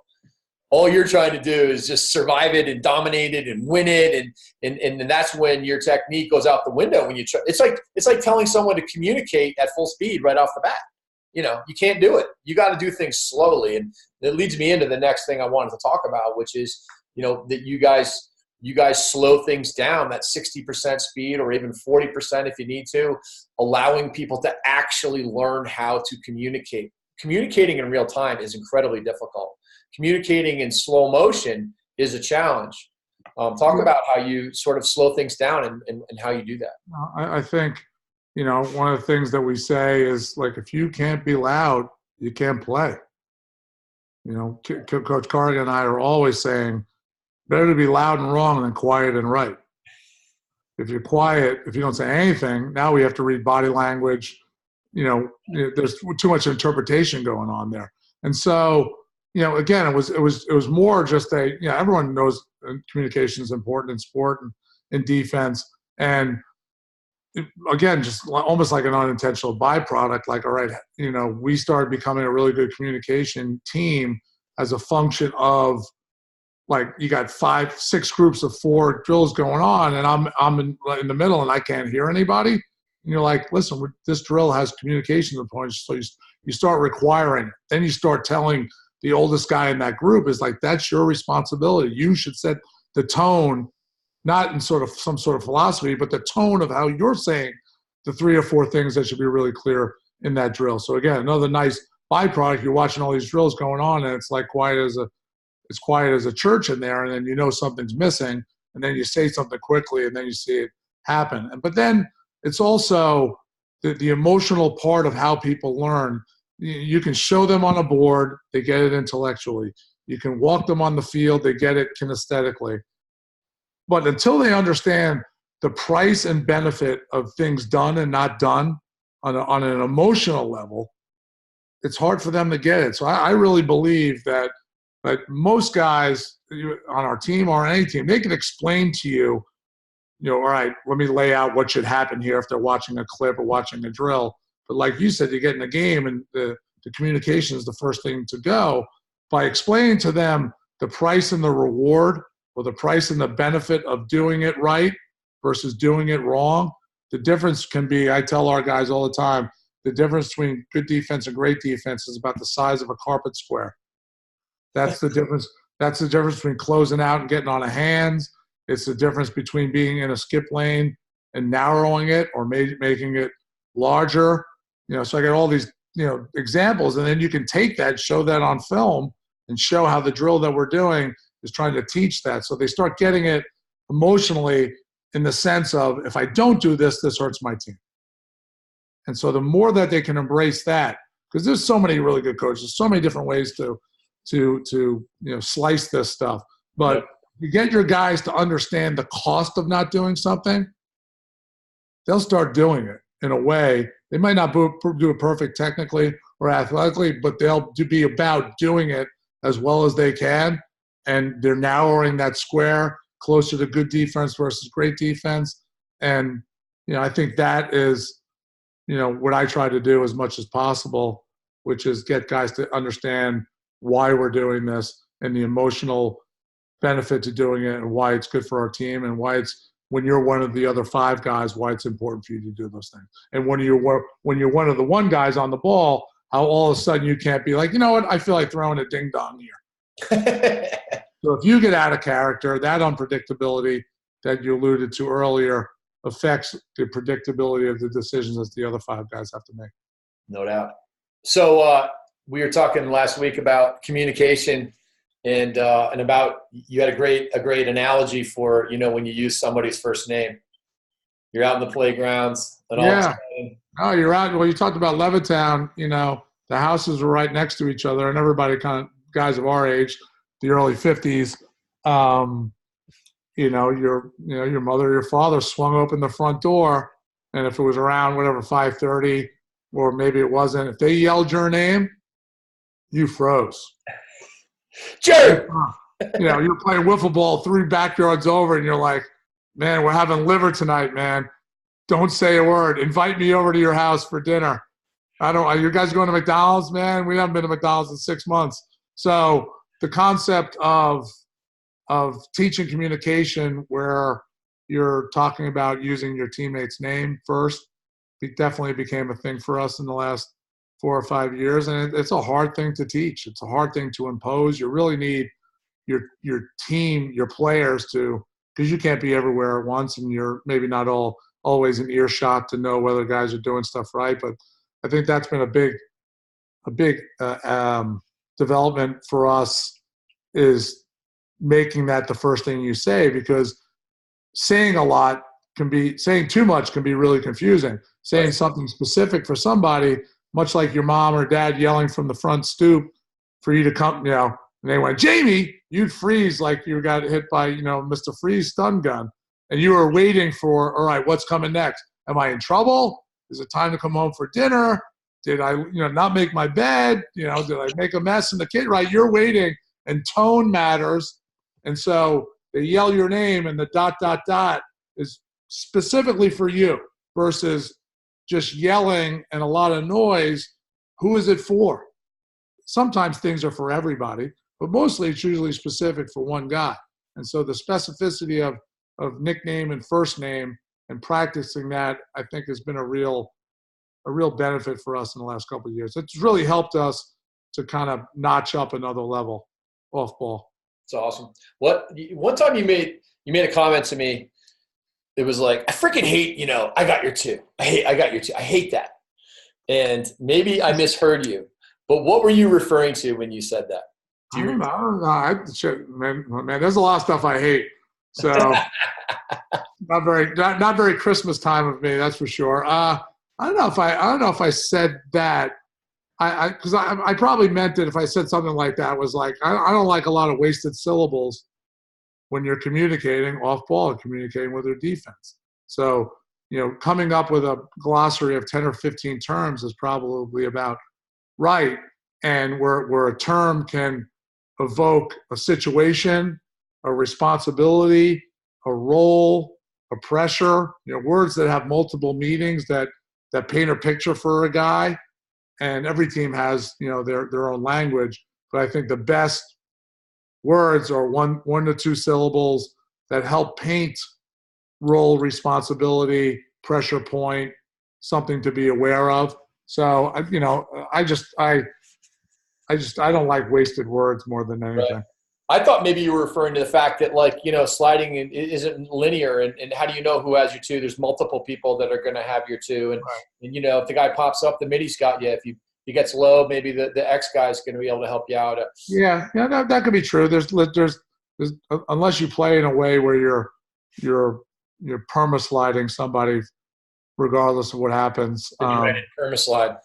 all you're trying to do is just survive it and dominate it and win it, and that's when your technique goes out the window. When it's like telling someone to communicate at full speed right off the bat. You can't do it. You got to do things slowly. And it leads me into the next thing I wanted to talk about, which is, that you guys, you guys slow things down, that 60% speed or even 40% if you need to, allowing people to actually learn how to communicate. Communicating in real time is incredibly difficult. Communicating in slow motion is a challenge. Talk about how you sort of slow things down and how you do that. I think, one of the things that we say is, like, if you can't be loud, you can't play. Coach Cargan and I are always saying, better to be loud and wrong than quiet and right. If you're quiet, if you don't say anything, now we have to read body language. There's too much interpretation going on there. And so, again, it was more just everyone knows communication is important in sport and in defense. And again, just almost like an unintentional byproduct, like, all right, we started becoming a really good communication team as a function of, like, you got 5-6 groups of 4 drills going on, and I'm in the middle and I can't hear anybody. And you're like, listen, this drill has communication components, so you start requiring it. Then you start telling the oldest guy in that group, is like, that's your responsibility. You should set the tone, not in sort of some sort of philosophy, but the tone of how you're saying the 3 or 4 things that should be really clear in that drill. So again, another nice byproduct, you're watching all these drills going on, and it's like quiet as a church in there, and then something's missing, and then you say something quickly, and then you see it happen. But then it's also the emotional part of how people learn. You can show them on a board, they get it intellectually. You can walk them on the field, they get it kinesthetically. But until they understand the price and benefit of things done and not done on an emotional level, it's hard for them to get it. So I really believe that most guys on our team or on any team, they can explain to you, all right, let me lay out what should happen here if they're watching a clip or watching a drill. But like you said, you get in the game, and the communication is the first thing to go. By explaining to them the price and the reward, or the price and the benefit of doing it right versus doing it wrong, the difference can be, I tell our guys all the time, the difference between good defense and great defense is about the size of a carpet square. That's the difference. That's the difference between closing out and getting on a hands. It's the difference between being in a skip lane and narrowing it, or making it larger. So I got all these, examples, and then you can take that, show that on film, and show how the drill that we're doing is trying to teach that. So they start getting it emotionally, in the sense of, if I don't do this, this hurts my team. And so the more that they can embrace that, because there's so many really good coaches, so many different ways to slice this stuff. But you get your guys to understand the cost of not doing something, they'll start doing it in a way. They might not do it perfect technically or athletically, but they'll be about doing it as well as they can. And they're narrowing that square closer to good defense versus great defense. And, I think that is, what I try to do as much as possible, which is get guys to understand why we're doing this and the emotional benefit to doing it, and why it's good for our team, and why it's, when you're one of the other 5 guys, why it's important for you to do those things. And when you're one of the 1 guys on the ball, how all of a sudden you can't be like, you know what, I feel like throwing a ding dong here. So if you get out of character, that unpredictability that you alluded to earlier affects the predictability of the decisions that the other 5 guys have to make. No doubt. So we were talking last week about communication, and about, you had a great analogy for, when you use somebody's first name. You're out in the playgrounds, and all of a sudden, oh, you're out. Well, you talked about Levittown. The houses were right next to each other, and everybody, kind of guys of our age, the early 50s, your mother or your father swung open the front door, and if it was around 5:30, or maybe it wasn't, if they yelled your name, you froze. Jerry! You're playing wiffle ball 3 backyards over, and you're like, man, we're having liver tonight, man. Don't say a word. Invite me over to your house for dinner. Are you guys going to McDonald's, man? We haven't been to McDonald's in 6 months. So the concept of teaching communication, where you're talking about using your teammate's name first, it definitely became a thing for us in the last 4 or 5 years. And it's a hard thing to teach. It's a hard thing to impose. You really need your team, your players, to because you can't be everywhere at once, and you're maybe not always in earshot to know whether guys are doing stuff right. But I think that's been a big development for us, is making that the first thing you say, because saying too much can be really confusing. Saying something specific for somebody, much like your mom or dad yelling from the front stoop for you to come, and they went, Jamie, you'd freeze like you got hit by, Mr. Freeze stun gun. And you were waiting for, all right, what's coming next? Am I in trouble? Is it time to come home for dinner? Did I, not make my bed? Did I make a mess in the kitchen? Right? You're waiting, and tone matters. And so they yell your name, and the ... is specifically for you versus just yelling and a lot of noise. Who is it for? Sometimes things are for everybody, but mostly it's usually specific for one guy. And so the specificity of nickname and first name and practicing that, I think, has been a real benefit for us in the last couple of years. It's really helped us to kind of notch up another level off ball. It's awesome. One time you made a comment to me. It was like, I freaking hate, I got your two. I got your two. I hate that. And maybe I misheard you, but what were you referring to when you said that? I don't know. Man, there's a lot of stuff I hate. So not very Christmas time of me, that's for sure. I don't know if I said that. Because I probably meant it if I said something like that. Was like, I don't like a lot of wasted syllables when you're communicating off ball and communicating with your defense. So, coming up with a glossary of 10 or 15 terms is probably about right. And where a term can evoke a situation, a responsibility, a role, a pressure, words that have multiple meanings that paint a picture for a guy. And every team has, their own language. But I think the best words are one to two syllables that help paint role, responsibility, pressure point, something to be aware of. So, I don't like wasted words more than anything. Right. I thought maybe you were referring to the fact that, sliding isn't linear, and how do you know who has your two? There's multiple people that are going to have your two, and if the guy pops up, the middy's got you. If he gets low, maybe the X guy is going to be able to help you out. Yeah, that could be true. There's unless you play in a way where you're perma-sliding somebody, regardless of what happens. The dreaded perma-slide.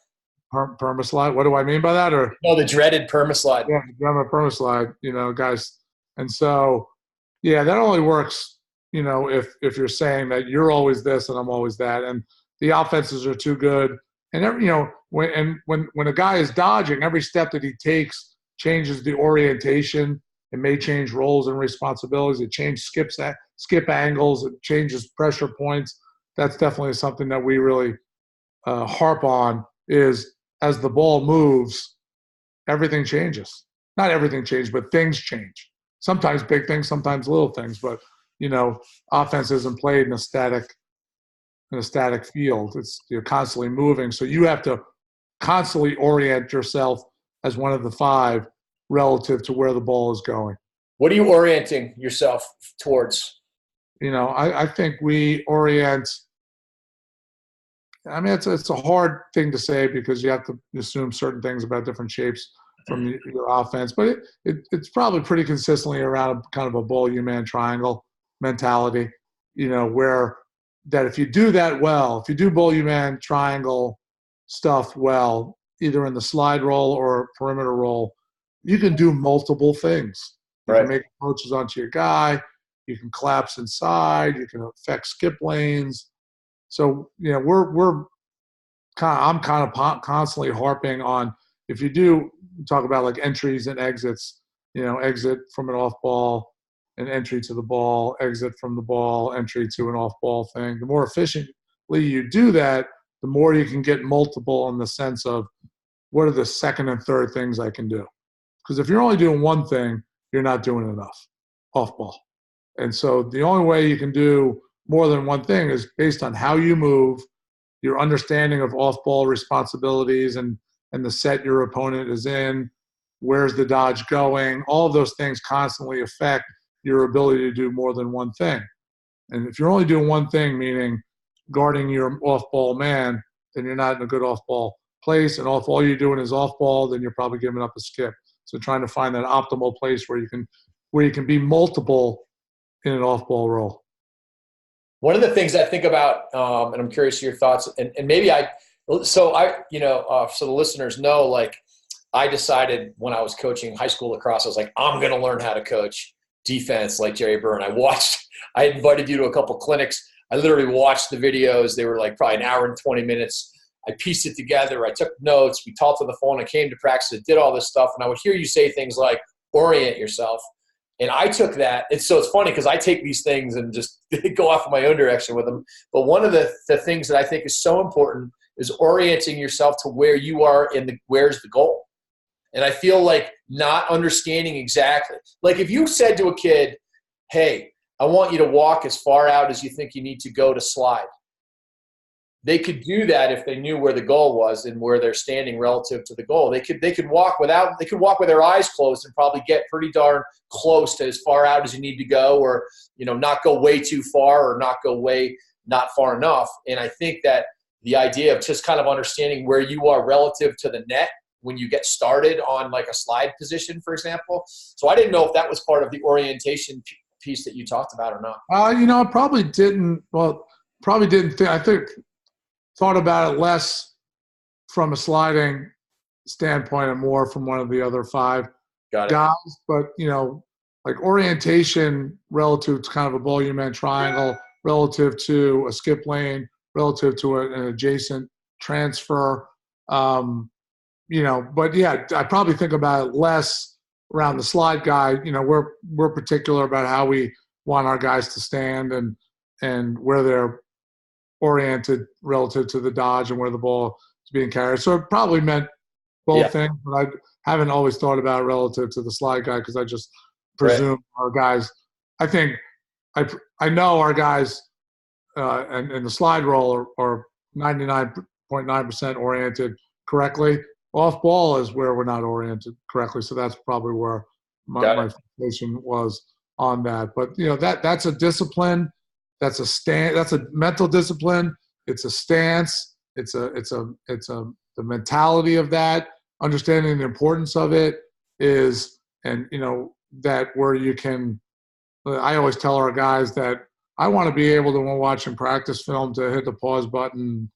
Perma-slide. What do I mean by that? Or the dreaded perma-slide. Yeah, the perma-slide. Guys, and so that only works. If you're saying that you're always this and I'm always that, and the offenses are too good, and when a guy is dodging, every step that he takes changes the orientation. It may change roles and responsibilities. It changes skip angles. It changes pressure points. That's definitely something that we really harp on. Is as the ball moves, everything changes. Not everything changes, but things change. Sometimes big things, sometimes little things. But offense isn't played in a static field. You're constantly moving, so you have to constantly orient yourself as one of the five relative to where the ball is going. What are you orienting yourself towards? I think we orient. I mean, it's a hard thing to say because you have to assume certain things about different shapes from your offense, but it's probably pretty consistently around kind of a ball U-man triangle mentality, where that if you do that well, if you do ball U-man triangle stuff well, either in the slide roll or perimeter roll, you can do multiple things. You can make approaches onto your guy, you can collapse inside, you can affect skip lanes. So, I'm kind of constantly harping on, if you do talk about like entries and exits, exit from an off ball, an entry to the ball, exit from the ball, entry to an off ball thing. The more efficiently you do that, the more you can get multiple in the sense of what are the second and third things I can do. Because if you're only doing one thing, you're not doing enough off ball. And so the only way you can do more than one thing is based on how you move, your understanding of off-ball responsibilities and the set your opponent is in, where's the dodge going. All of those things constantly affect your ability to do more than one thing. And if you're only doing one thing, meaning guarding your off-ball man, then you're not in a good off-ball place. And if all you're doing is off-ball, then you're probably giving up a skip. So trying to find that optimal place where you can be multiple in an off-ball role. One of the things I think about, and I'm curious your thoughts, and maybe so the listeners know, like, I decided when I was coaching high school lacrosse, I was like, I'm going to learn how to coach defense like Jerry Byrne. I invited you to a couple clinics. I literally watched the videos. They were like probably an hour and 20 minutes. I pieced it together. I took notes. We talked on the phone. I came to practice. I did all this stuff. And I would hear you say things like, orient yourself. And I took that. It's funny because I take these things and just go off in my own direction with them. But one of the things that I think is so important is orienting yourself to where you are where's the goal. And I feel like not understanding exactly. Like if you said to a kid, hey, I want you to walk as far out as you think you need to go to slide. They could do that if they knew where the goal was and where they're standing relative to the goal. They could walk with their eyes closed and probably get pretty darn close to as far out as you need to go, or not go way too far or not go way not far enough. And I think that the idea of just kind of understanding where you are relative to the net when you get started on like a slide position, for example. So I didn't know if that was part of the orientation piece that you talked about or not. I probably didn't. Well, probably didn't think. I think thought about it less from a sliding standpoint and more from one of the other five guys. But like orientation relative to kind of a ball you meant triangle, relative to a skip lane, relative to an adjacent transfer. But yeah, I probably think about it less around the slide guy. We're particular about how we want our guys to stand and where they're oriented relative to the dodge and where the ball is being carried. So it probably meant both things, but I haven't always thought about it relative to the slide guy because I just presume our guys. I think I know our guys and the slide roll are 99.9% oriented correctly. Off ball is where we're not oriented correctly, so that's probably where my frustration was on that. But that's a discipline, that's a mental discipline. It's a stance. It's the mentality of that. Understanding the importance of it is, and that where you can. I always tell our guys that I want to be able to, when watching practice film, to hit the pause button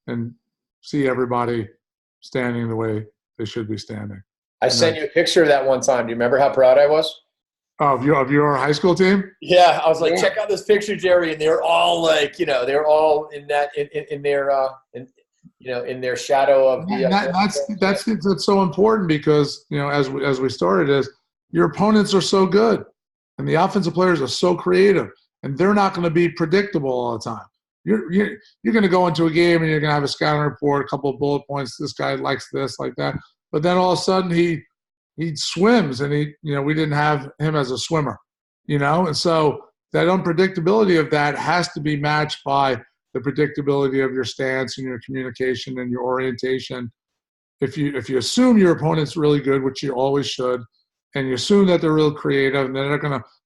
and see everybody standing the way they should be standing. I sent you a picture of that one time. Do you remember how proud I was? Of your high school team? Yeah, I was like, check out this picture, Jerry, and they're all like, they're all in that in their shadow of the. That's so important because as we started is your opponents are so good, and the offensive players are so creative, and they're not going to be predictable all the time. You're going to go into a game and you're going to have a scouting report, a couple of bullet points. This guy likes this, like that. But then all of a sudden he swims, and we didn't have him as a swimmer, and so that unpredictability of that has to be matched by the predictability of your stance and your communication and your orientation. If you assume your opponent's really good, which you always should, and you assume that they're real creative and they're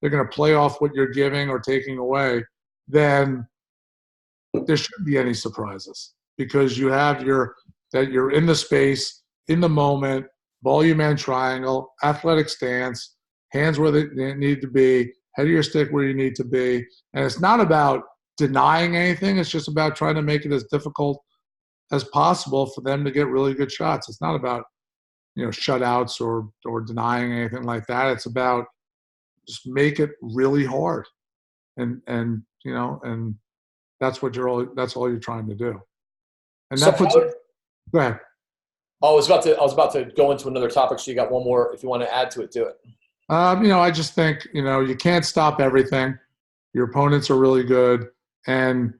gonna play off what you're giving or taking away, then there shouldn't be any surprises because you have that you're in the space, in the moment, ball you man triangle, athletic stance, hands where they need to be, head of your stick where you need to be. And it's not about denying anything. It's just about trying to make it as difficult as possible for them to get really good shots. It's not about, shutouts or denying anything like that. It's about just make it really hard. And that's all you're trying to do. And that go ahead. I was about to go into another topic, so you got one more. If you want to add to it, do it. I just think, you can't stop everything. Your opponents are really good. And,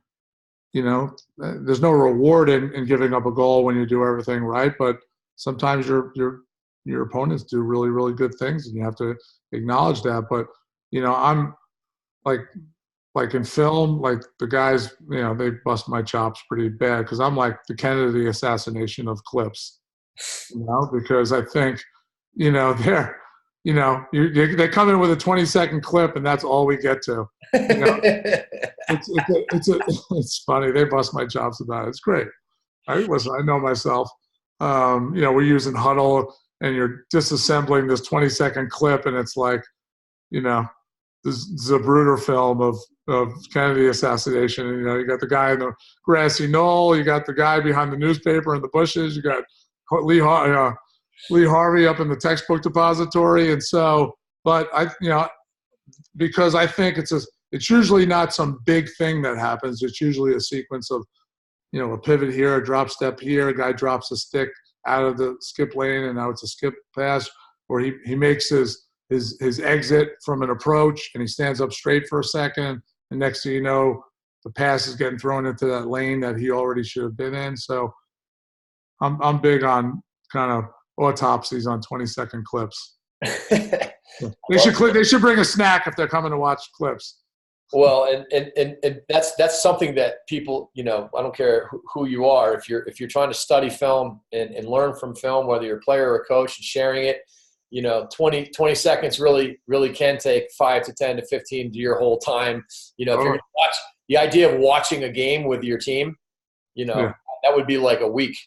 there's no reward in giving up a goal when you do everything right. But sometimes your opponents do really, really good things, and you have to acknowledge that. But, I'm like in film, like the guys, they bust my chops pretty bad because I'm like the Kennedy assassination of clips, because I think, they come in with a 20-second clip, and that's all we get to. It's funny. They bust my chops about it. It's great. Listen, I know myself. We're using Huddle, and you're disassembling this 20-second clip, and it's like, this Zapruder film of Kennedy assassination. And, you got the guy in the grassy knoll. You got the guy behind the newspaper in the bushes. You got Lee Harvey up in the textbook depository. And so, but because I think it's usually not some big thing that happens. It's usually a sequence of, a pivot here, a drop step here, a guy drops a stick out of the skip lane, and now it's a skip pass, or he makes his exit from an approach, and he stands up straight for a second, and next thing you know, the pass is getting thrown into that lane that he already should have been in. So I'm big on kind of autopsies on 20-second clips. They should bring a snack if they're coming to watch clips. Well, and that's something that people, I don't care who you are, if you're trying to study film and learn from film, whether you're a player or a coach, and sharing it, 20 seconds really can take 5 to 10 to 15 to your whole time. If you're going to watch, the idea of watching a game with your team, that would be like a week.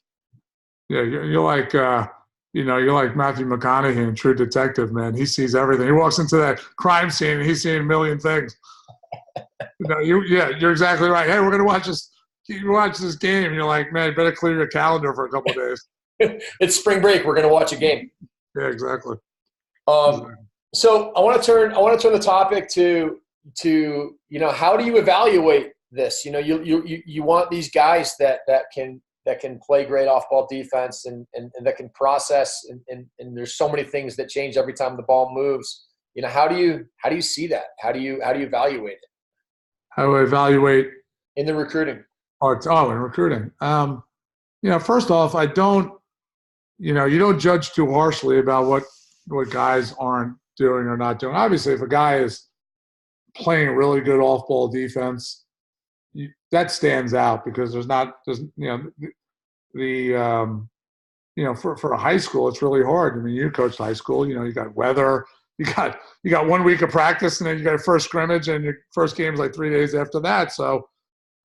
Yeah, you're like you're like Matthew McConaughey in True Detective, man. He sees everything. He walks into that crime scene and he's seeing a million things. You're exactly right. Hey, we're gonna watch this. You watch this game, and you're like, man, you better clear your calendar for a couple of days. It's spring break. We're gonna watch a game. Yeah, exactly. So I want to turn the topic to how do you evaluate this? You want these guys that can play great off-ball defense and that can process and there's so many things that change every time the ball moves. How do you see that? How do you evaluate it? How do I evaluate in the recruiting? In recruiting. First off, I don't. You don't judge too harshly about what guys aren't doing or not doing. Obviously, if a guy is playing really good off-ball defense, that stands out because for a high school, it's really hard. I mean, you coached high school. You got weather. You got 1 week of practice, and then you got a first scrimmage, and your first game is like 3 days after that. So,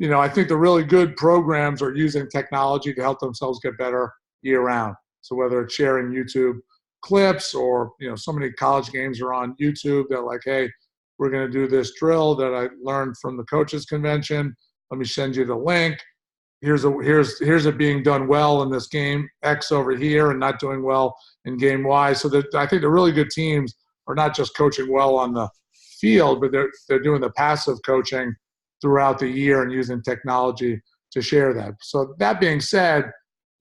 I think the really good programs are using technology to help themselves get better year round. So whether it's sharing YouTube clips or, so many college games are on YouTube, they're like, hey, we're going to do this drill that I learned from the coaches convention. Let me send you the link. Here's it being done well in this game X over here and not doing well in game Y. So I think the really good teams are not just coaching well on the field, but they're doing the passive coaching throughout the year and using technology to share that. So that being said,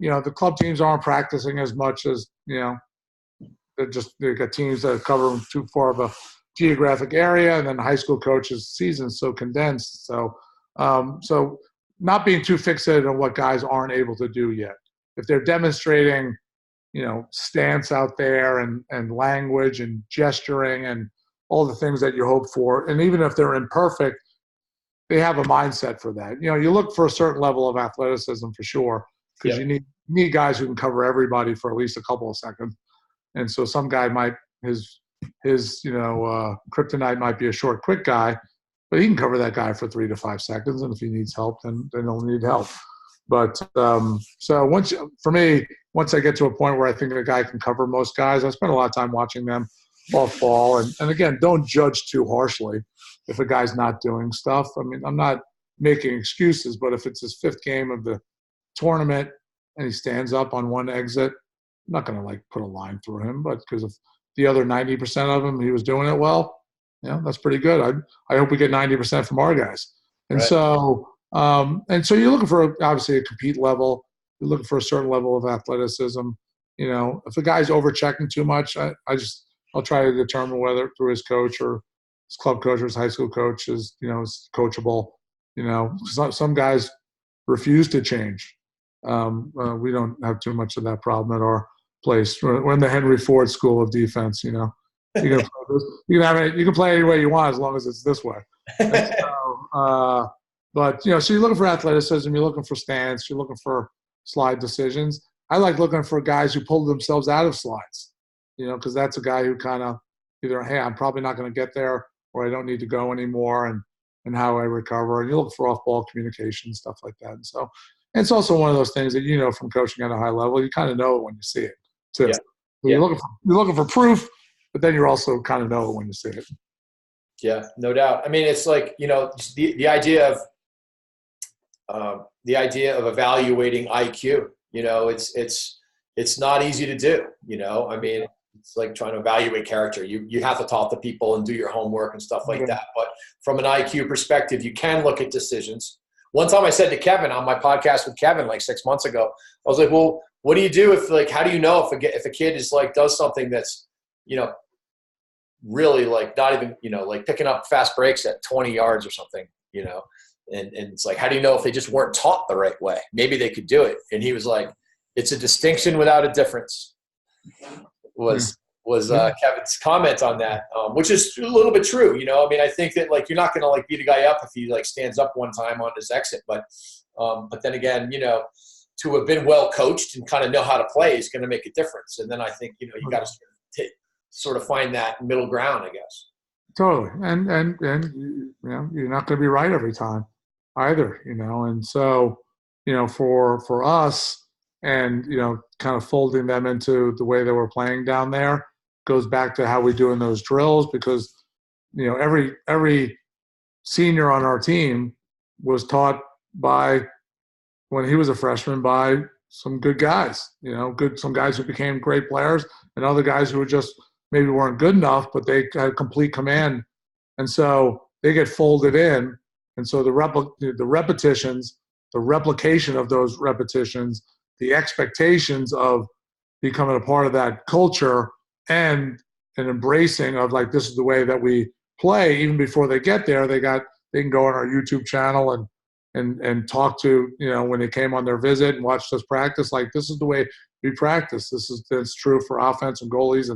the club teams aren't practicing as much as, they've got teams that cover too far of a geographic area, and then high school coaches' season's so condensed. So not being too fixated on what guys aren't able to do yet. If they're demonstrating, stance out there and language and gesturing and all the things that you hope for, and even if they're imperfect, they have a mindset for that. You look for a certain level of athleticism for sure, because you need guys who can cover everybody for at least a couple of seconds. And so some guy his kryptonite might be a short, quick guy, but he can cover that guy for 3 to 5 seconds. And if he needs help, then he'll need help. But so once I get to a point where I think a guy can cover most guys, I spend a lot of time watching them off ball. And again, don't judge too harshly if a guy's not doing stuff. I mean, I'm not making excuses, but if it's his 5th game of the tournament and he stands up on one exit, I'm not going to put a line through him, but because if the other 90% of him, he was doing it well, that's pretty good. I hope we get 90% from our guys. And right. So you're looking for obviously a compete level. You're looking for a certain level of athleticism. If a guy's over-checking too much, I'll try to determine whether through his coach or his club coach or his high school coach is coachable. Some guys refuse to change. We don't have too much of that problem at our place. We're in the Henry Ford School of Defense. You can play any way you want as long as it's this way. But so you're looking for athleticism, you're looking for stance, you're looking for slide decisions. I like looking for guys who pull themselves out of slides. because that's a guy who kind of either, hey, I'm probably not going to get there, or I don't need to go anymore, and how I recover. And you look for off-ball communication, stuff like that. And so, and it's also one of those things that, from coaching at a high level, you kind of know it when you see it too. Yeah. So Yeah. you're looking for proof, but then you're also kind of know it when you see it. Yeah, no doubt. I mean, it's like, the idea of evaluating IQ, it's not easy to do, I mean, it's like trying to evaluate character. You have to talk to people and do your homework and stuff like that. But from an IQ perspective, you can look at decisions. One time I said to Kevin on my podcast with Kevin, like 6 months ago, I was like, well, what do you do how do you know if a kid is does something that's, really not even, picking up fast breaks at 20 yards or something, and it's like, how do you know if they just weren't taught the right way? Maybe they could do it. And he was like, it's a distinction without a difference was Kevin's comment on that, which is a little bit true. I mean, I think that you're not going to beat a guy up if he stands up one time on his exit, but then again, to have been well coached and kind of know how to play is going to make a difference. And then I think, you got to sort of find that middle ground, I guess. Totally. And you're not going to be right every time either, and so, for us and, kind of folding them into the way that we're playing down there goes back to how we do in those drills, because, every senior on our team was taught when he was a freshman by some good guys, some guys who became great players, and other guys who were just maybe weren't good enough, but they had complete command. And so they get folded in. And so the repetitions, the replication of those repetitions, the expectations of becoming a part of that culture, and an embracing of this is the way that we play. Even before they get there, they can go on our YouTube channel and talk to, when they came on their visit and watched us practice, this is the way we practice. That's true for offense and goalies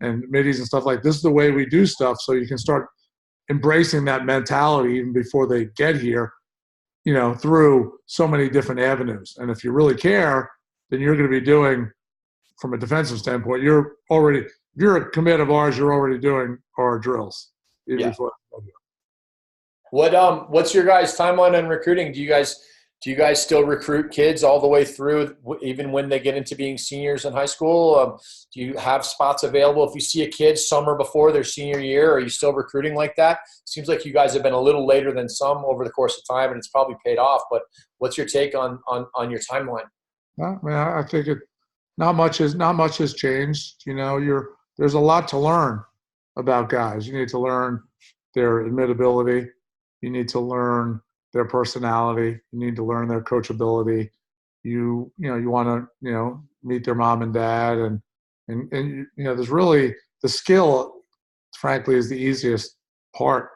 and middies and stuff this is the way we do stuff. So you can start embracing that mentality even before they get here, through so many different avenues. And if you really care, then you're going to be doing, from a defensive standpoint, if you're a commit of ours, you're already doing our drills. Even before. What's your guys' timeline on recruiting? Do you guys still recruit kids all the way through, even when they get into being seniors in high school? Do you have spots available? If you see a kid summer before their senior year, are you still recruiting like that? Seems like you guys have been a little later than some over the course of time, and it's probably paid off. But what's your take on your timeline? I think not much has changed. There's a lot to learn about guys. You need to learn their admittability. You need to learn their personality. You need to learn their coachability. You want to, meet their mom and dad, and there's really the skill, frankly, is the easiest part,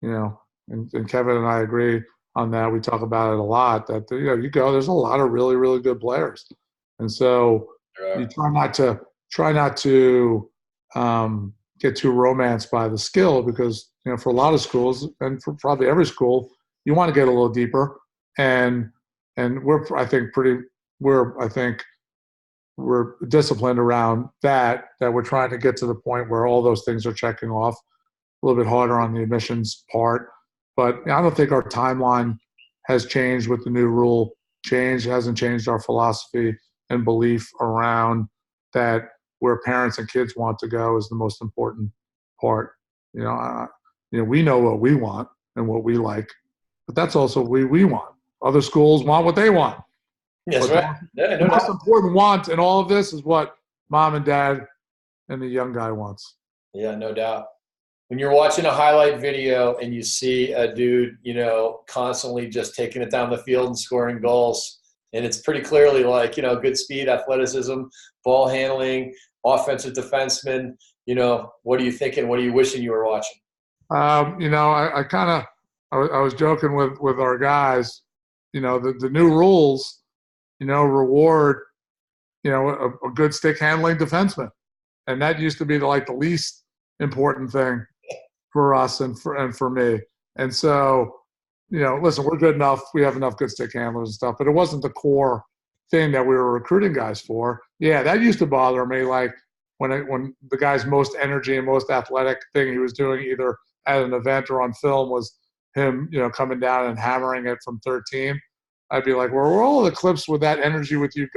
and Kevin and I agree on that. We talk about it a lot, that, there's a lot of really, really good players. And so you try not to get too romanced by the skill, because, for a lot of schools, and for probably every school, you want to get a little deeper, and we're disciplined around that we're trying to get to the point where all those things are checking off. A little bit harder on the admissions part, but I don't think our timeline has changed with the new rule change. It hasn't changed our philosophy and belief around that where parents and kids want to go is the most important part. We know what we want and what we like, but that's also what we want. Other schools want what they want. That's right. The most important want in all of this is what mom and dad and the young guy wants. Yeah, no doubt. When you're watching a highlight video and you see a dude, constantly just taking it down the field and scoring goals, and it's pretty clearly good speed, athleticism, ball handling, offensive defenseman, what are you thinking? What are you wishing you were watching? I was joking with our guys, the new rules, reward, a good stick handling defenseman. And that used to be the least important thing for us and for me. And so, listen, we're good enough. We have enough good stick handlers and stuff, but it wasn't the core thing that we were recruiting guys for. Yeah, that used to bother me. when the guy's most energy and most athletic thing he was doing either at an event or on film was him, coming down and hammering it from 13, I'd be like, well, where are all the clips with that energy with you,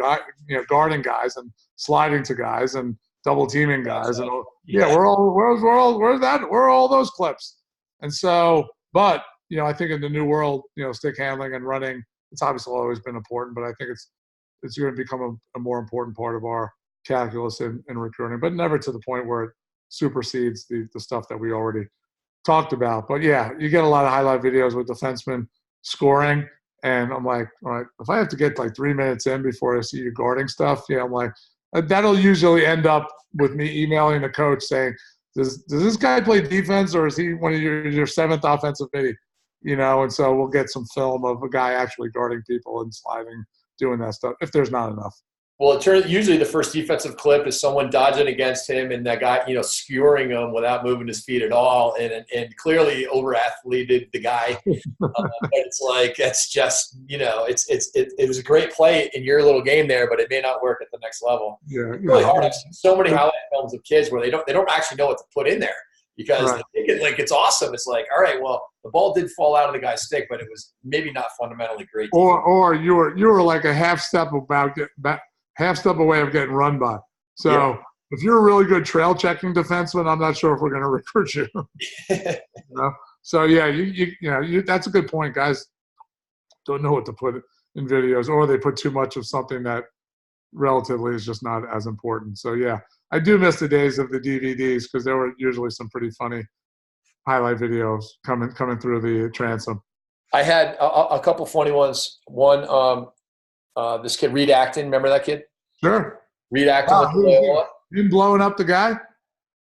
guarding guys and sliding to guys and double teaming guys? And where's that? Where are all those clips? And so, but, I think in the new world, stick handling and running, it's obviously always been important, but I think it's going to become a more important part of our calculus in recruiting, but never to the point where it supersedes the stuff that we already talked about. But yeah, you get a lot of highlight videos with defensemen scoring, and I'm like, all right, if I have to get like 3 minutes in before I see you guarding stuff, I'm like, that'll usually end up with me emailing the coach saying, does this guy play defense, or is he one of your seventh offensive midi? And so we'll get some film of a guy actually guarding people and sliding, doing that stuff, if there's not enough. Well, usually the first defensive clip is someone dodging against him and that guy, skewering him without moving his feet at all, and clearly over-athleted the guy. It's like, it's just, it was a great play in your little game there, but it may not work at the next level. Yeah, it's really hard. I've seen so many highlight films of kids where they don't actually know what to put in there because they think it's awesome. It's like, all right, well, the ball did fall out of the guy's stick, but it was maybe not fundamentally great. Or you were like a half step away of getting run by. So if you're a really good trail checking defenseman, I'm not sure if we're going to recruit you. So yeah, you that's a good point. Guys don't know what to put in videos, or they put too much of something that relatively is just not as important. So yeah, I do miss the days of the DVDs because there were usually some pretty funny highlight videos coming through the transom. I had a couple funny ones. One, this kid Reed Acton, remember that kid? Sure. Reed Acton. Him blowing up the guy?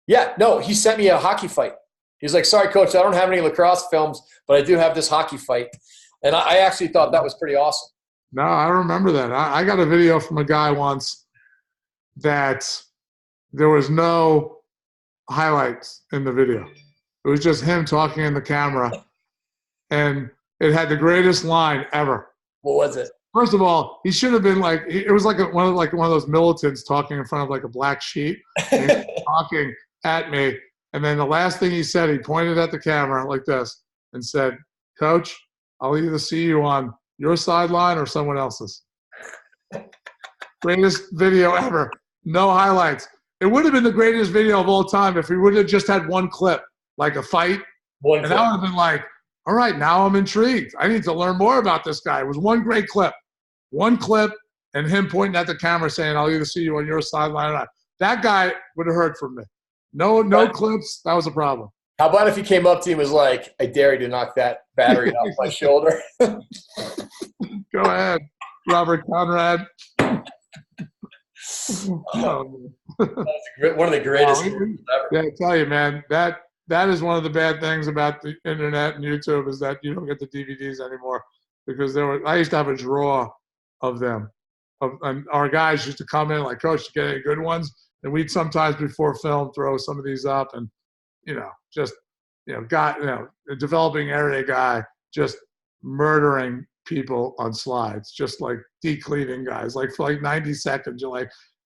Yeah, no, he sent me a hockey fight. He was like, sorry, coach, I don't have any lacrosse films, but I do have this hockey fight. And I actually thought that was pretty awesome. No, I remember that. I got a video from a guy once that there was no highlights in the video. It was just him talking in the camera, and it had the greatest line ever. What was it? First of all, he should have been like, it was like one of those militants talking in front of like a black sheet, and he was talking at me. And then the last thing he said, he pointed at the camera like this and said, "Coach, I'll either see you on your sideline or someone else's." Greatest video ever. No highlights. It would have been the greatest video of all time if we would have just had one clip, like a fight. That would have been like, all right, now I'm intrigued. I need to learn more about this guy. It was one great clip. One clip and him pointing at the camera saying, I'll either see you on your sideline or not. That guy would have heard from me. No clips. That was a problem. How about if he came up to you and was like, I dare you to knock that battery off my shoulder? Go ahead, Robert Conrad. One of the greatest ever. Yeah, I tell you, man, that is one of the bad things about the internet and YouTube is that you don't get the DVDs anymore because I used to have a drawer of them. And our guys used to come in like, Coach, you get any good ones? And we'd sometimes before film throw some of these up and, a developing area guy just murdering people on slides, just like decleaving guys, like for like 90 seconds,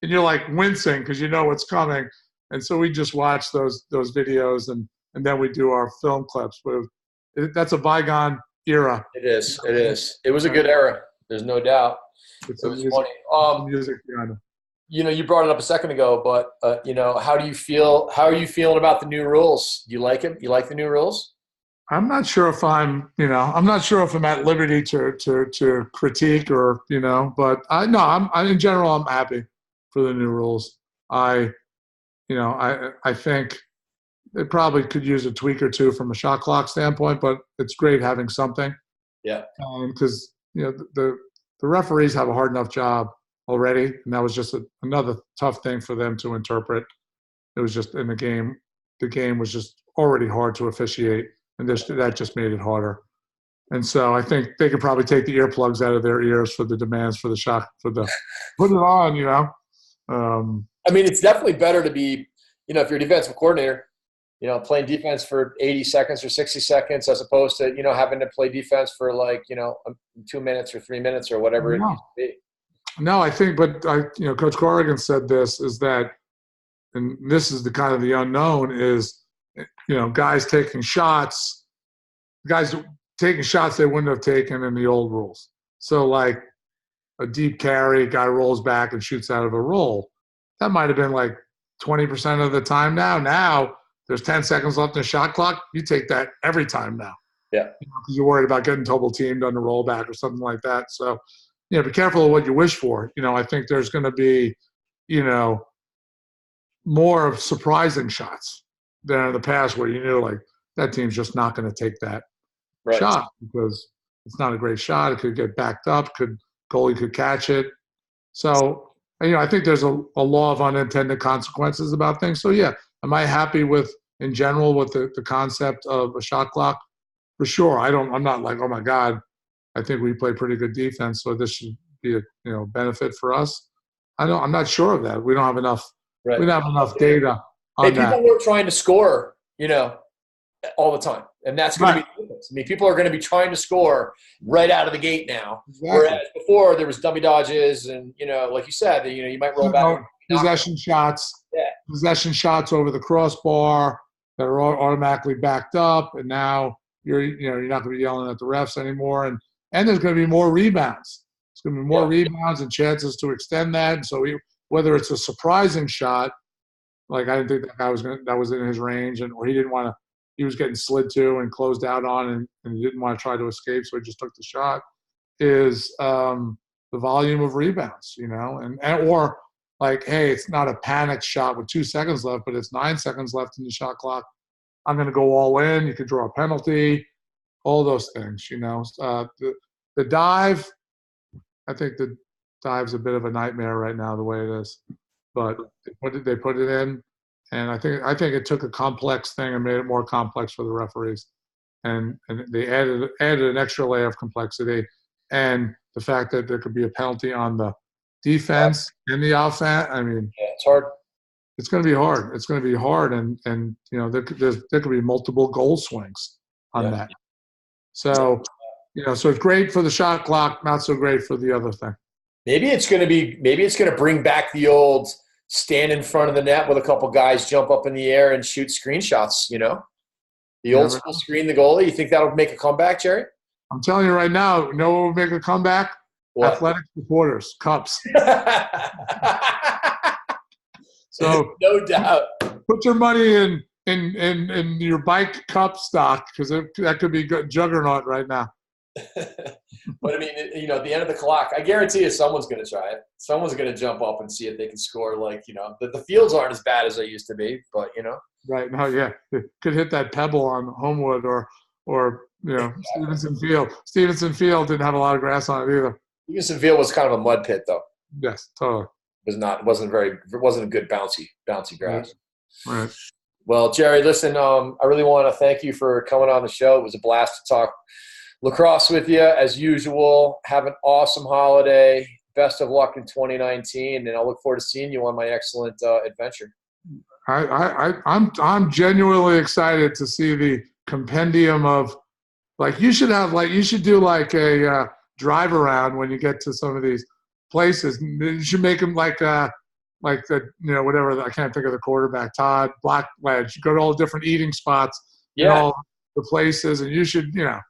you're like wincing because you know what's coming. And so we just watch those videos and then we do our film clips. But that's a bygone era. It is. It was a good era. There's no doubt. It was funny. Music behind it. You brought it up a second ago, but how do you feel? How are you feeling about the new rules? Do you like them? You like the new rules? I'm not sure if I'm at liberty to critique or, but I'm in general, I'm happy for the new rules. I think it probably could use a tweak or two from a shot clock standpoint, but it's great having something. Yeah. Because, the referees have a hard enough job already, and that was just another tough thing for them to interpret. It was just in the game was just already hard to officiate, and that just made it harder. And so I think they could probably take the earplugs out of their ears for the demands for the shot, put it on, I mean, it's definitely better to be, if you're a defensive coordinator, playing defense for 80 seconds or 60 seconds as opposed to, having to play defense for 2 minutes or 3 minutes or whatever it needs to be. No, I think, but Coach Corrigan said this, is that and this is the kind of the unknown is, guys taking shots they wouldn't have taken in the old rules. So like a deep carry, guy rolls back and shoots out of a roll. That might have been like 20% of the time now. Now there's 10 seconds left in the shot clock. You take that every time now. Yeah. Because you're worried about getting double teamed on the rollback or something like that. So, be careful of what you wish for. I think there's going to be, more of surprising shots than in the past where you knew like that team's just not going to take that shot because it's not a great shot. It could get backed up. Goalie could catch it. So, I think there's a law of unintended consequences about things. So, yeah, am I happy in general with the concept of a shot clock? For sure. I'm not like, oh my God, I think we play pretty good defense, so this should be a benefit for us. I'm not sure of that. We don't have enough. Right. We don't have enough data on that. People were trying to score, all the time, and that's going to be the difference. I mean, people are going to be trying to score right out of the gate now, whereas before there was dummy dodges, and like you said, you might roll back possession shots, over the crossbar that are automatically backed up, and now you're not going to be yelling at the refs anymore, and there's going to be more rebounds. There's going to be more rebounds and chances to extend that. And so whether it's a surprising shot, like I didn't think that guy that was in his range, or he didn't want to. He was getting slid to and closed out on, and he didn't want to try to escape, so he just took the shot. Is the volume of rebounds, or like, hey, it's not a panic shot with 2 seconds left, but it's 9 seconds left in the shot clock. I'm going to go all in. You could draw a penalty, all those things, The dive, I think the dive's a bit of a nightmare right now, the way it is. But they put it in, and I think it took a complex thing and made it more complex for the referees. And they added an extra layer of complexity, and the fact that there could be a penalty on the defense and the offense. I mean, it's hard. It's going to be hard. It's going to be hard, and there could be multiple goal swings on that. So so it's great for the shot clock, not so great for the other thing. Maybe it's going to bring back the old stand in front of the net with a couple guys jump up in the air and shoot screenshots. The old school screen the goalie. You think that'll make a comeback, Jerry? I'm telling you right now, what will make a comeback? What? Athletic supporters, cups. So no doubt. Put your money in your bike cup stock, because that could be good juggernaut right now. But I mean, at the end of the clock, I guarantee you someone's going to try it. Someone's going to jump up and see if they can score. Like, the fields aren't as bad as they used to be, but Right. No, yeah. It could hit that pebble on Homewood or Stevenson Field. Stevenson Field didn't have a lot of grass on it either. Stevenson Field was kind of a mud pit, though. Yes, totally. It wasn't a good bouncy grass. Right. Well, Jerry, listen, I really want to thank you for coming on the show. It was a blast to talk lacrosse with you as usual. Have an awesome holiday. Best of luck in 2019, and I'll look forward to seeing you on my excellent adventure. I'm genuinely excited to see the compendium of, like, you should do like a drive around when you get to some of these places. You should make them like the whatever, I can't think of the quarterback, Todd Blackledge. Go to all the different eating spots in all the places, and you should we're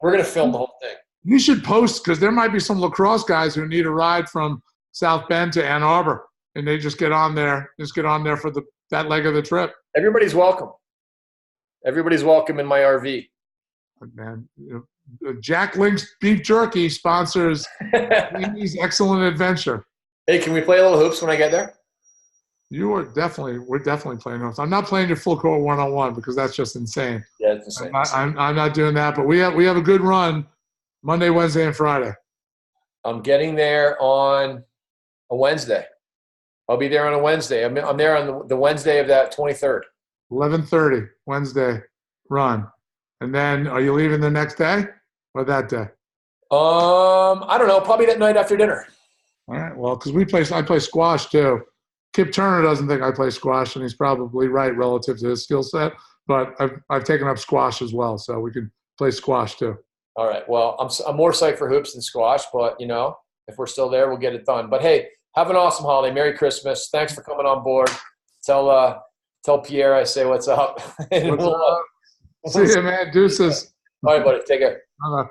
gonna film the whole thing. You should post, because there might be some lacrosse guys who need a ride from South Bend to Ann Arbor, and they just get on there for that leg of the trip. Everybody's welcome. Everybody's welcome in my RV. Man, Jack Link's Beef Jerky sponsors Amy's excellent adventure. Hey, can we play a little hoops when I get there? We're definitely playing hoops. I'm not playing your full court one-on-one, because that's just insane. Yeah, it's insane. I'm not doing that, but we have a good run Monday, Wednesday, and Friday. I'm getting there on a Wednesday. I'll be there on a Wednesday. I'm there on the Wednesday of that 23rd. 11:30 Wednesday run. And then are you leaving the next day or that day? I don't know. Probably that night after dinner. All right. Well, because I play squash too. Kip Turner doesn't think I play squash, and he's probably right relative to his skill set. But I've taken up squash as well, so we can play squash too. All right. Well, I'm more psyched for hoops than squash, but if we're still there, we'll get it done. But hey, Have an awesome holiday. Merry Christmas. Thanks for coming on board. Tell Pierre I say what's up. What's up? See you, man. Deuces. All right, buddy. Take care. Bye-bye.